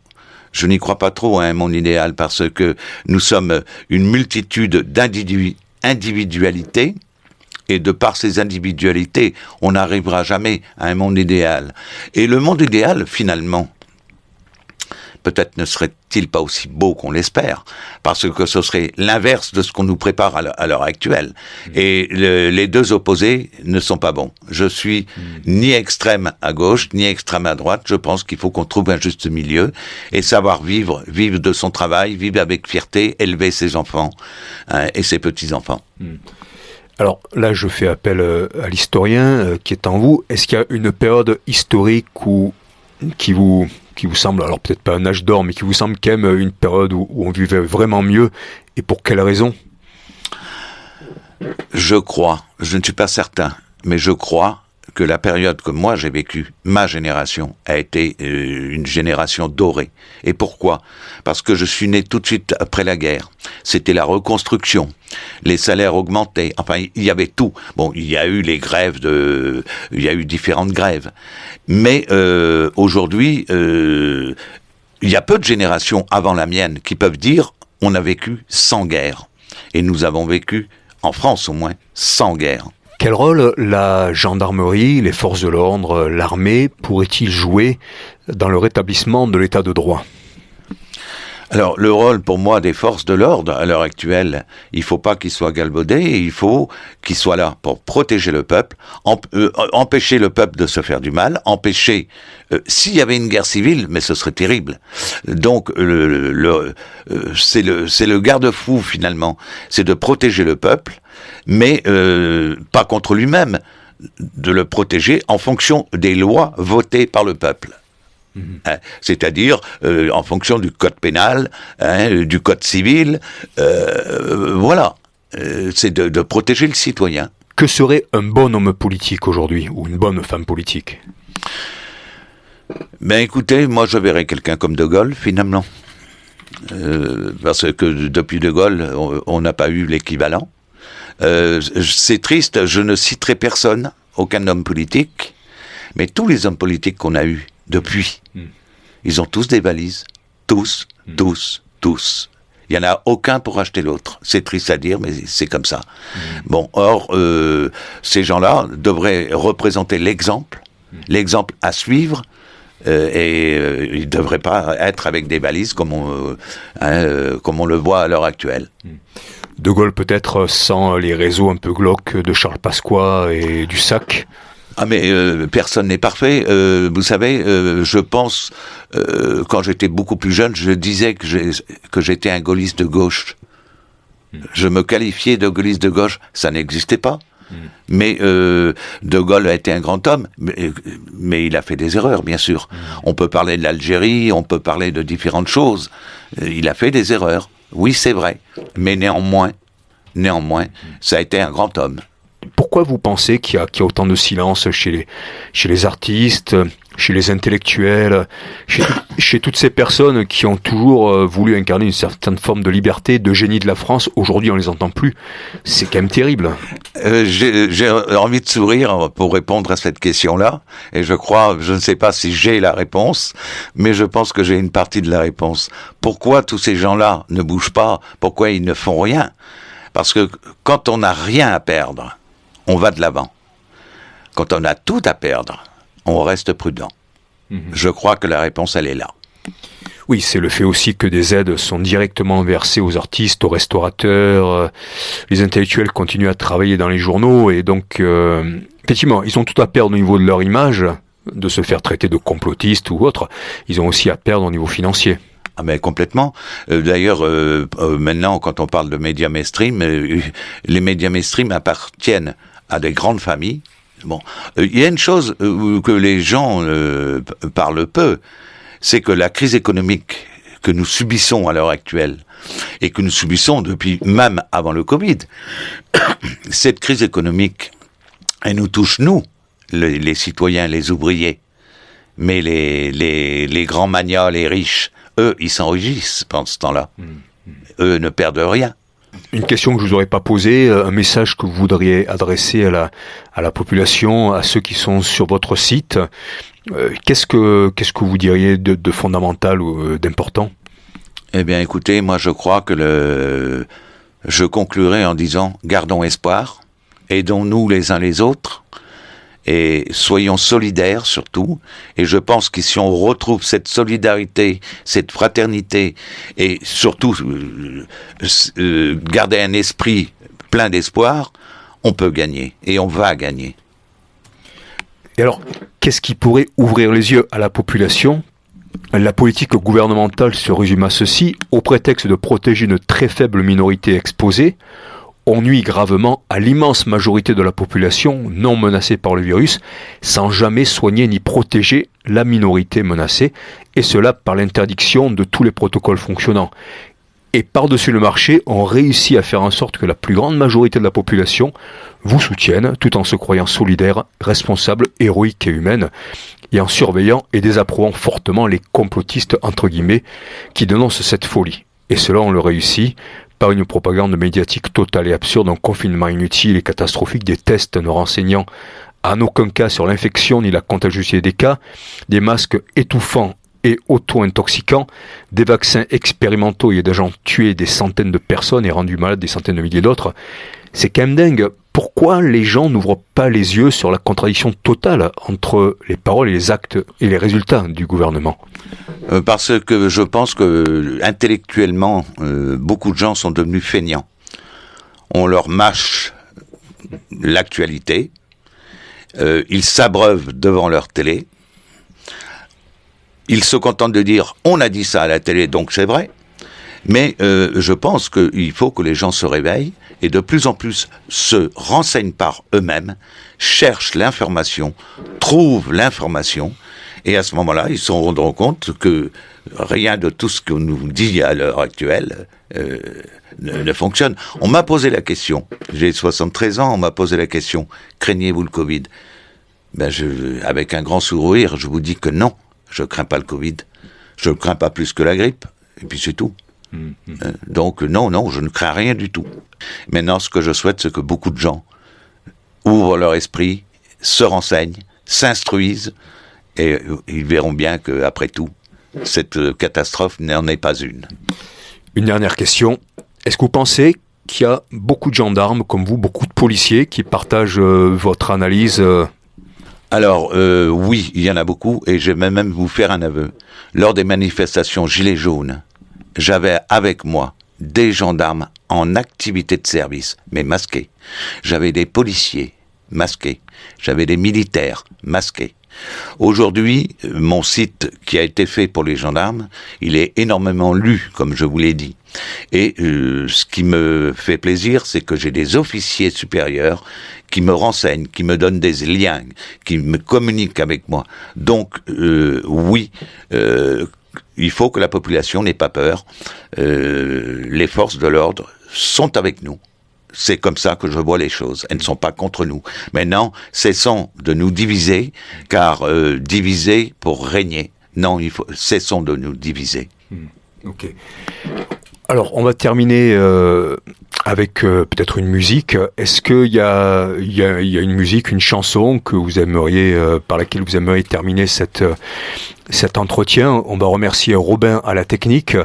Je n'y crois pas trop à un monde idéal parce que nous sommes une multitude d'individualités. Et de par ces individualités, on n'arrivera jamais à un monde idéal. Et le monde idéal, finalement, peut-être ne serait-il pas aussi beau qu'on l'espère, parce que ce serait l'inverse de ce qu'on nous prépare à l'heure actuelle. Et les deux opposés ne sont pas bons. Je suis ni extrême à gauche, ni extrême à droite. Je pense qu'il faut qu'on trouve un juste milieu et savoir vivre de son travail, vivre avec fierté, élever ses enfants et ses petits-enfants. Alors là, je fais appel à l'historien qui est en vous. Est-ce qu'il y a une période historique qui vous semble, alors peut-être pas un âge d'or, mais qui vous semble quand même une période où on vivait vraiment mieux, et pour quelle raison ? Je crois, je ne suis pas certain, mais je crois que la période que moi j'ai vécue, ma génération, a été une génération dorée. Et pourquoi ? Parce que je suis né tout de suite après la guerre. C'était la reconstruction. Les salaires augmentaient. Enfin, il y avait tout. Bon, il y a eu les grèves il y a eu différentes grèves. Mais aujourd'hui, il y a peu de générations avant la mienne qui peuvent dire on a vécu sans guerre. Et nous avons vécu, en France au moins, sans guerre. Quel rôle la gendarmerie, les forces de l'ordre, l'armée pourraient-ils jouer dans le rétablissement de l'état de droit ? Alors, le rôle pour moi des forces de l'ordre à l'heure actuelle, il faut pas qu'ils soient galvaudés, et il faut qu'ils soient là pour protéger le peuple, empêcher le peuple de se faire du mal, empêcher s'il y avait une guerre civile, mais ce serait terrible. Donc c'est le garde-fou finalement, c'est de protéger le peuple, mais pas contre lui-même, de le protéger en fonction des lois votées par le peuple. C'est-à-dire en fonction du code pénal, du code civil, voilà. C'est de protéger le citoyen. Que serait un bon homme politique aujourd'hui, ou une bonne femme politique ? Ben écoutez, moi je verrais quelqu'un comme De Gaulle, finalement. parce que depuis De Gaulle, on n'a pas eu l'équivalent. C'est triste, je ne citerai personne, aucun homme politique, mais tous les hommes politiques qu'on a eus depuis, ils ont tous des valises. Tous. Il n'y en a aucun pour acheter l'autre. C'est triste à dire, mais c'est comme ça. Bon, or, ces gens-là devraient représenter l'exemple à suivre, et ils ne devraient pas être avec des valises comme on le voit à l'heure actuelle. De Gaulle peut-être sans les réseaux un peu glauques de Charles Pasqua et du SAC. Ah mais personne n'est parfait. Vous savez, je pense, quand j'étais beaucoup plus jeune, je disais que j'étais un gaulliste de gauche. Je me qualifiais de gaulliste de gauche, ça n'existait pas. Mais De Gaulle a été un grand homme, mais il a fait des erreurs, bien sûr. On peut parler de l'Algérie, on peut parler de différentes choses. Il a fait des erreurs, oui c'est vrai. Mais néanmoins, ça a été un grand homme. Pourquoi vous pensez qu'il y a autant de silence chez les artistes, chez les intellectuels, chez toutes ces personnes qui ont toujours voulu incarner une certaine forme de liberté, de génie de la France? Aujourd'hui, on les entend plus. C'est quand même terrible. J'ai envie de sourire pour répondre à cette question-là, et je ne sais pas si j'ai la réponse, mais je pense que j'ai une partie de la réponse. Pourquoi tous ces gens-là ne bougent pas? Pourquoi ils ne font rien? Parce que quand on n'a rien à perdre, on va de l'avant. Quand on a tout à perdre, on reste prudent. Je crois que la réponse, elle est là. Oui, c'est le fait aussi que des aides sont directement versées aux artistes, aux restaurateurs. Les intellectuels continuent à travailler dans les journaux et donc, effectivement, ils ont tout à perdre au niveau de leur image, de se faire traiter de complotistes ou autre. Ils ont aussi à perdre au niveau financier. Ah mais complètement. D'ailleurs, maintenant, quand on parle de médias mainstream, les médias mainstream appartiennent à des grandes familles. Bon, il y a une chose que les gens parlent peu, c'est que la crise économique que nous subissons à l'heure actuelle et que nous subissons depuis même avant le Covid, cette crise économique, elle nous touche nous, les citoyens, les ouvriers, mais les grands magnats, les riches, eux, ils s'enrichissent pendant ce temps-là. Eux ne perdent rien. Une question que je vous aurais pas posée, un message que vous voudriez adresser à la population, à ceux qui sont sur votre site. Qu'est-ce que vous diriez de fondamental ou d'important? Eh bien, écoutez, moi, je crois que je conclurai en disant, gardons espoir, aidons-nous les uns les autres, et soyons solidaires surtout, et je pense que si on retrouve cette solidarité, cette fraternité, et surtout garder un esprit plein d'espoir, on peut gagner, et on va gagner. Et alors, qu'est-ce qui pourrait ouvrir les yeux à la population? La politique gouvernementale se résume à ceci: au prétexte de protéger une très faible minorité exposée, on nuit gravement à l'immense majorité de la population non menacée par le virus, sans jamais soigner ni protéger la minorité menacée, et cela par l'interdiction de tous les protocoles fonctionnants. Et par-dessus le marché, on réussit à faire en sorte que la plus grande majorité de la population vous soutienne, tout en se croyant solidaire, responsable, héroïque et humaine, et en surveillant et désapprouvant fortement les complotistes, entre guillemets, qui dénoncent cette folie. Et cela, on le réussit par une propagande médiatique totale et absurde, un confinement inutile et catastrophique, des tests ne renseignant en aucun cas sur l'infection ni la contagiosité des cas, des masques étouffants et auto-intoxicants, des vaccins expérimentaux et d'agents tués des centaines de personnes et rendus malades des centaines de milliers d'autres. C'est quand même dingue. Pourquoi les gens n'ouvrent pas les yeux sur la contradiction totale entre les paroles et les actes et les résultats du gouvernement? Parce que je pense que intellectuellement, beaucoup de gens sont devenus feignants. On leur mâche l'actualité, ils s'abreuvent devant leur télé, ils se contentent de dire « on a dit ça à la télé, donc c'est vrai ». Mais je pense qu'il faut que les gens se réveillent et de plus en plus se renseignent par eux-mêmes, cherchent l'information, trouvent l'information, et à ce moment-là, ils se rendront compte que rien de tout ce qu'on nous dit à l'heure actuelle ne fonctionne. On m'a posé la question, j'ai 73 ans, on m'a posé la question, craignez-vous le Covid? Avec un grand sourire, je vous dis que non, je crains pas le Covid, je le crains pas plus que la grippe. Et puis c'est tout. Donc non, je ne crains rien du tout. Maintenant, ce que je souhaite, c'est que beaucoup de gens ouvrent leur esprit, se renseignent, s'instruisent, et ils verront bien qu'après tout, cette catastrophe n'en est pas une. Une dernière question. Est-ce que vous pensez qu'il y a beaucoup de gendarmes comme vous, beaucoup de policiers qui partagent votre analyse Alors, oui, il y en a beaucoup, et je vais même vous faire un aveu. Lors des manifestations Gilets jaunes, j'avais avec moi des gendarmes en activité de service, mais masqués. J'avais des policiers masqués. J'avais des militaires masqués. Aujourd'hui, mon site qui a été fait pour les gendarmes, il est énormément lu, comme je vous l'ai dit. Et ce qui me fait plaisir, c'est que j'ai des officiers supérieurs qui me renseignent, qui me donnent des liens, qui me communiquent avec moi. Donc, oui, il faut que la population n'ait pas peur. Les forces de l'ordre sont avec nous. C'est comme ça que je vois les choses. Elles ne sont pas contre nous. Maintenant, cessons de nous diviser, car diviser pour régner. Non, cessons de nous diviser. Ok. Alors, on va terminer avec peut-être une musique. Est-ce qu'il y a une musique, une chanson que vous aimeriez, par laquelle vous aimeriez terminer cet entretien? On va remercier Robin à la technique,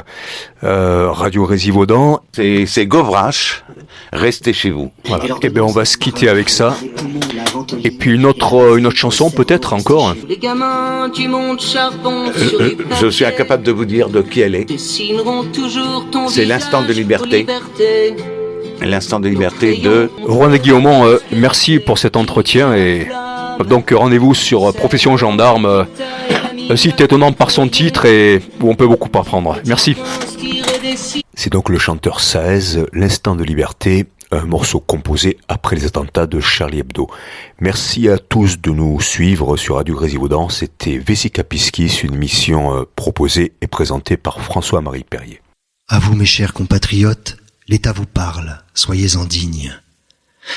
Radio Grésivaudan. C'est Govrache, restez chez vous. Voilà. Et bien on va se quitter avec ça. Et puis une autre chanson peut-être encore. Je suis incapable de vous dire de qui elle est. C'est l'instant de liberté. L'instant de liberté de Juan de Guillaumont. Merci pour cet entretien et donc rendez-vous sur Profession Gendarme. Site étonnant par son titre et où on peut beaucoup apprendre. Merci. C'est donc le chanteur Saez, L'instant de liberté, un morceau composé après les attentats de Charlie Hebdo. Merci à tous de nous suivre sur Radio Grésivaudan. C'était Vesica Piscis, une émission proposée et présentée par François-Marie Perrier. À vous, mes chers compatriotes, l'État vous parle, soyez-en dignes.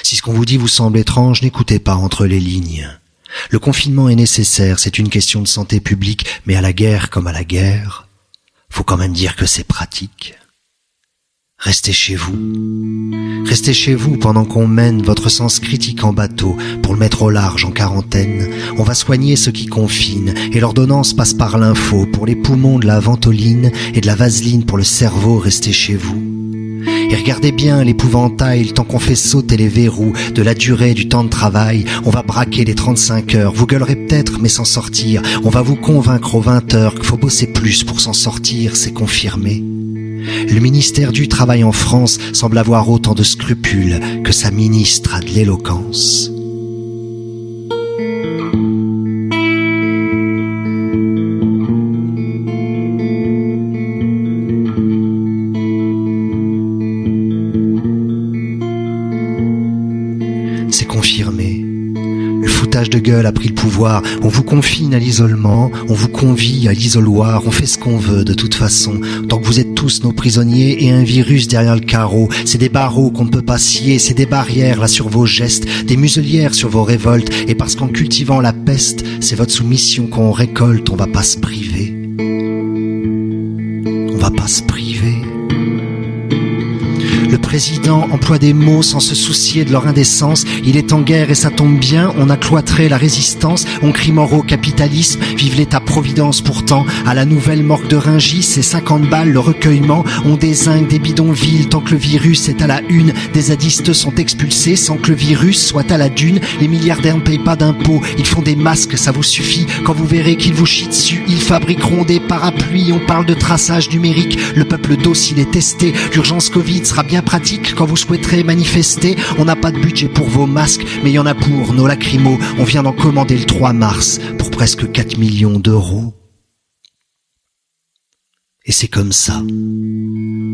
Si ce qu'on vous dit vous semble étrange, n'écoutez pas entre les lignes. Le confinement est nécessaire, c'est une question de santé publique, mais à la guerre comme à la guerre, faut quand même dire que c'est pratique. Restez chez vous. Restez chez vous pendant qu'on mène votre sens critique en bateau pour le mettre au large en quarantaine. On va soigner ceux qui confinent et l'ordonnance passe par l'info pour les poumons de la ventoline et de la vaseline pour le cerveau. Restez chez vous. Et regardez bien l'épouvantail, le temps qu'on fait sauter les verrous de la durée du temps de travail. On va braquer les 35 heures, vous gueulerez peut-être mais sans sortir. On va vous convaincre aux 20 heures qu'il faut bosser plus pour s'en sortir, c'est confirmé. Le ministère du Travail en France semble avoir autant de scrupules que sa ministre a de l'éloquence. C'est confirmé. Le foutage de gueule a pris le pouvoir. On vous confine à l'isolement, on vous convie à l'isoloir, on fait ce qu'on veut de toute façon. Tant que vous êtes tous nos prisonniers et un virus derrière le carreau. C'est des barreaux qu'on ne peut pas scier, c'est des barrières là sur vos gestes, des muselières sur vos révoltes. Et parce qu'en cultivant la peste, c'est votre soumission qu'on récolte, on va pas se priver. On va pas se priver. Le président emploie des mots sans se soucier de leur indécence. Il est en guerre et ça tombe bien, on a cloîtré la résistance. On crie mort au capitalisme, vive l'État-providence pourtant. À la nouvelle morgue de Rungis, c'est 50 balles le recueillement. On dézingue des bidonvilles tant que le virus est à la une. Des zadistes sont expulsés sans que le virus soit à la dune. Les milliardaires ne payent pas d'impôts, ils font des masques, ça vous suffit. Quand vous verrez qu'ils vous chient dessus, ils fabriqueront des parapluies. On parle de traçage numérique, le peuple docile est testé. L'urgence Covid sera bien pratique quand vous souhaiterez manifester. On n'a pas de budget pour vos masques, mais il y en a pour nos lacrymos. On vient d'en commander le 3 mars pour presque 4 millions d'euros. Et c'est comme ça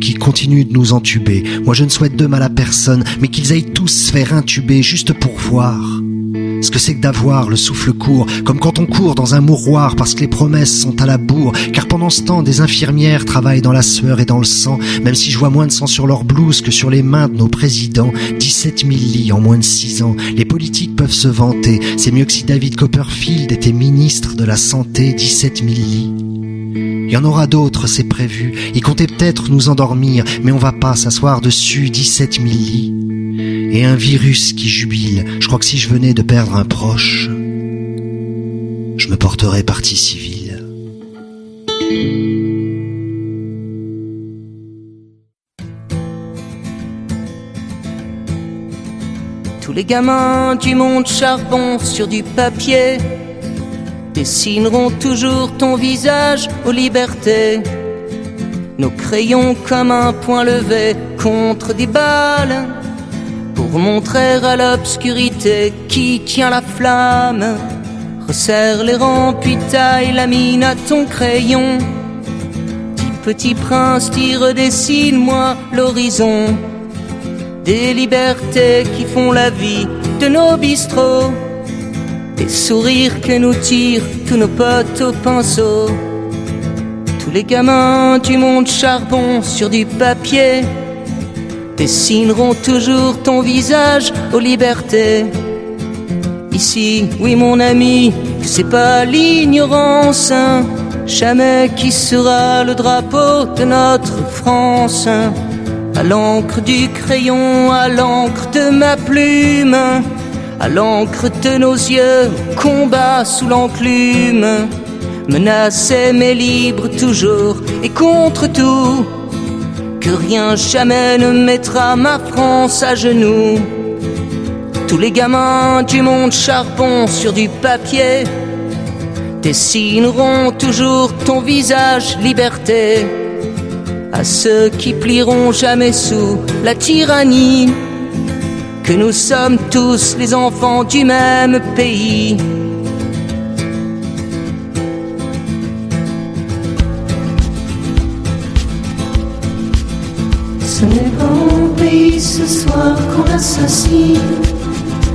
qu'ils continuent de nous entuber. Moi je ne souhaite de mal à personne, mais qu'ils aillent tous se faire intuber juste pour voir ce que c'est que d'avoir le souffle court, comme quand on court dans un mouroir parce que les promesses sont à la bourre. Car pendant ce temps, des infirmières travaillent dans la sueur et dans le sang, même si je vois moins de sang sur leur blouse que sur les mains de nos présidents. 17 000 lits en moins de 6 ans. Les politiques peuvent se vanter, c'est mieux que si David Copperfield était ministre de la Santé. 17 000 lits. Il y en aura d'autres, c'est prévu. Ils comptaient peut-être nous endormir, mais on va pas s'asseoir dessus 17 000 lits. Et un virus qui jubile. Je crois que si je venais de perdre un proche, je me porterais partie civile. Tous les gamins du monde charbon sur du papier dessineront toujours ton visage aux libertés. Nos crayons comme un point levé contre des balles pour montrer à l'obscurité qui tient la flamme. Resserre les rangs puis taille la mine à ton crayon. Dis petit prince, t'y redessine-moi l'horizon des libertés qui font la vie de nos bistrots. Des sourires que nous tirent tous nos potes au pinceau. Tous les gamins du monde charbon sur du papier dessineront toujours ton visage aux libertés. Ici, oui mon ami, c'est pas l'ignorance, jamais qui sera le drapeau de notre France. À l'encre du crayon, à l'encre de ma plume, à l'encre de nos yeux, combat sous l'enclume. Menacé mais libre toujours et contre tout, que rien jamais ne mettra ma France à genoux. Tous les gamins du monde charbon sur du papier dessineront toujours ton visage liberté. À ceux qui plieront jamais sous la tyrannie, que nous sommes tous les enfants du même pays. Ce n'est pas mon pays ce soir qu'on assassine.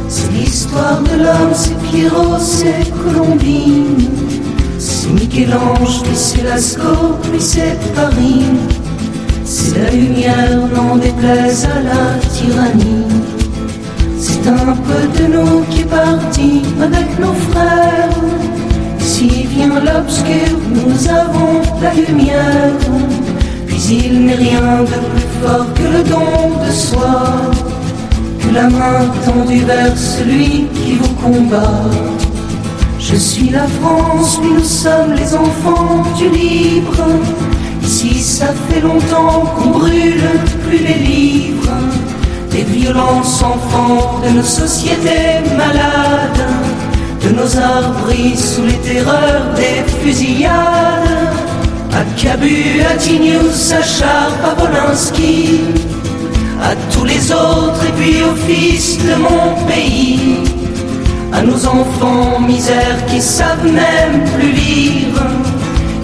C'est l'histoire de l'homme, c'est Pierrot, c'est Colombine. C'est Michel-Ange, puis c'est Lascaux, puis c'est Paris. C'est la lumière, n'en déplaise à la tyrannie. C'est un peu de nous qui est parti avec nos frères. Ici vient l'obscur, nous avons la lumière. Puis il n'est rien de plus fort que le don de soi, que la main tendue vers celui qui vous combat. Je suis la France, puis nous sommes les enfants du libre. Ici ça fait longtemps qu'on brûle plus les livres des violences enfants de nos sociétés malades, de nos arbres sous les terreurs des fusillades. À Cabu, à Tignouz, à Chartres, à Wolinski, à tous les autres et puis aux fils de mon pays, à nos enfants misères qui savent même plus lire.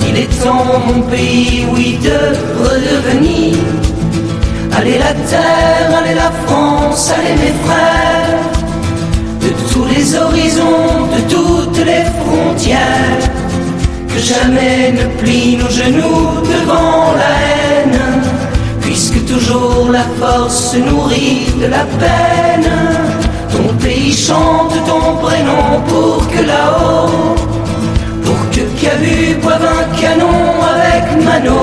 Il est temps, mon pays, oui, de redevenir. Allez la terre, allez la France, allez mes frères, de tous les horizons, de toutes les frontières, que jamais ne plient nos genoux devant la haine, puisque toujours la force se nourrit de la peine. Ton pays chante ton prénom pour que là-haut, pour que Cabu boive un canon avec Mano.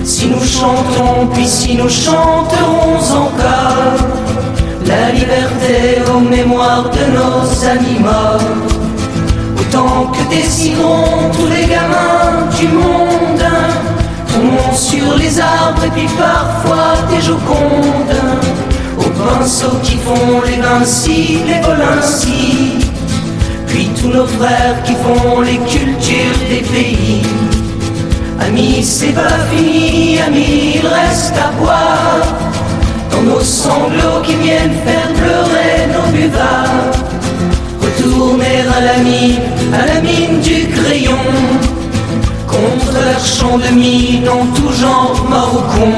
Si nous chantons, puis si nous chanterons encore la liberté aux mémoires de nos amis morts, autant que dessineront tous les gamins du monde ton nom sur les arbres et puis parfois des Jocondes aux pinceaux qui font les Vinci, les Wolinski, puis tous nos frères qui font les cultures des pays. Amis, c'est pas fini, amis, il reste à boire dans nos sanglots qui viennent faire pleurer nos buvards. Retourner à la mine du crayon, contre leur champ de mine en tout genre mort ou con.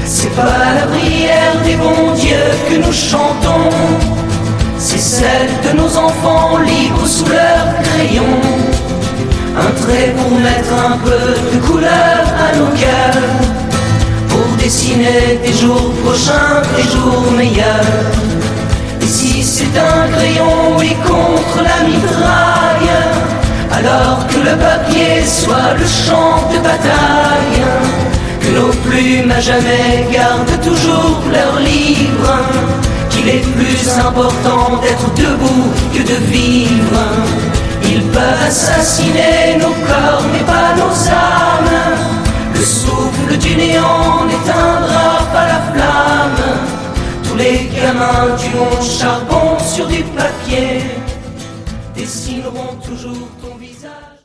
C'est pas la prière des bons dieux que nous chantons, c'est celle de nos enfants libres sous leur crayon. Un trait pour mettre un peu de couleur à nos cœurs, pour dessiner des jours prochains, des jours meilleurs. Et si c'est un crayon, oui, contre la mitraille, à Alors que le papier soit le champ de bataille, que nos plumes à jamais gardent toujours leur livre, qu'il est plus important d'être debout que de vivre. Ils peuvent assassiner nos corps mais pas nos âmes. Le souffle du néant n'éteindra pas la flamme. Tous les gamins du monde charbon sur du papier dessineront toujours ton visage.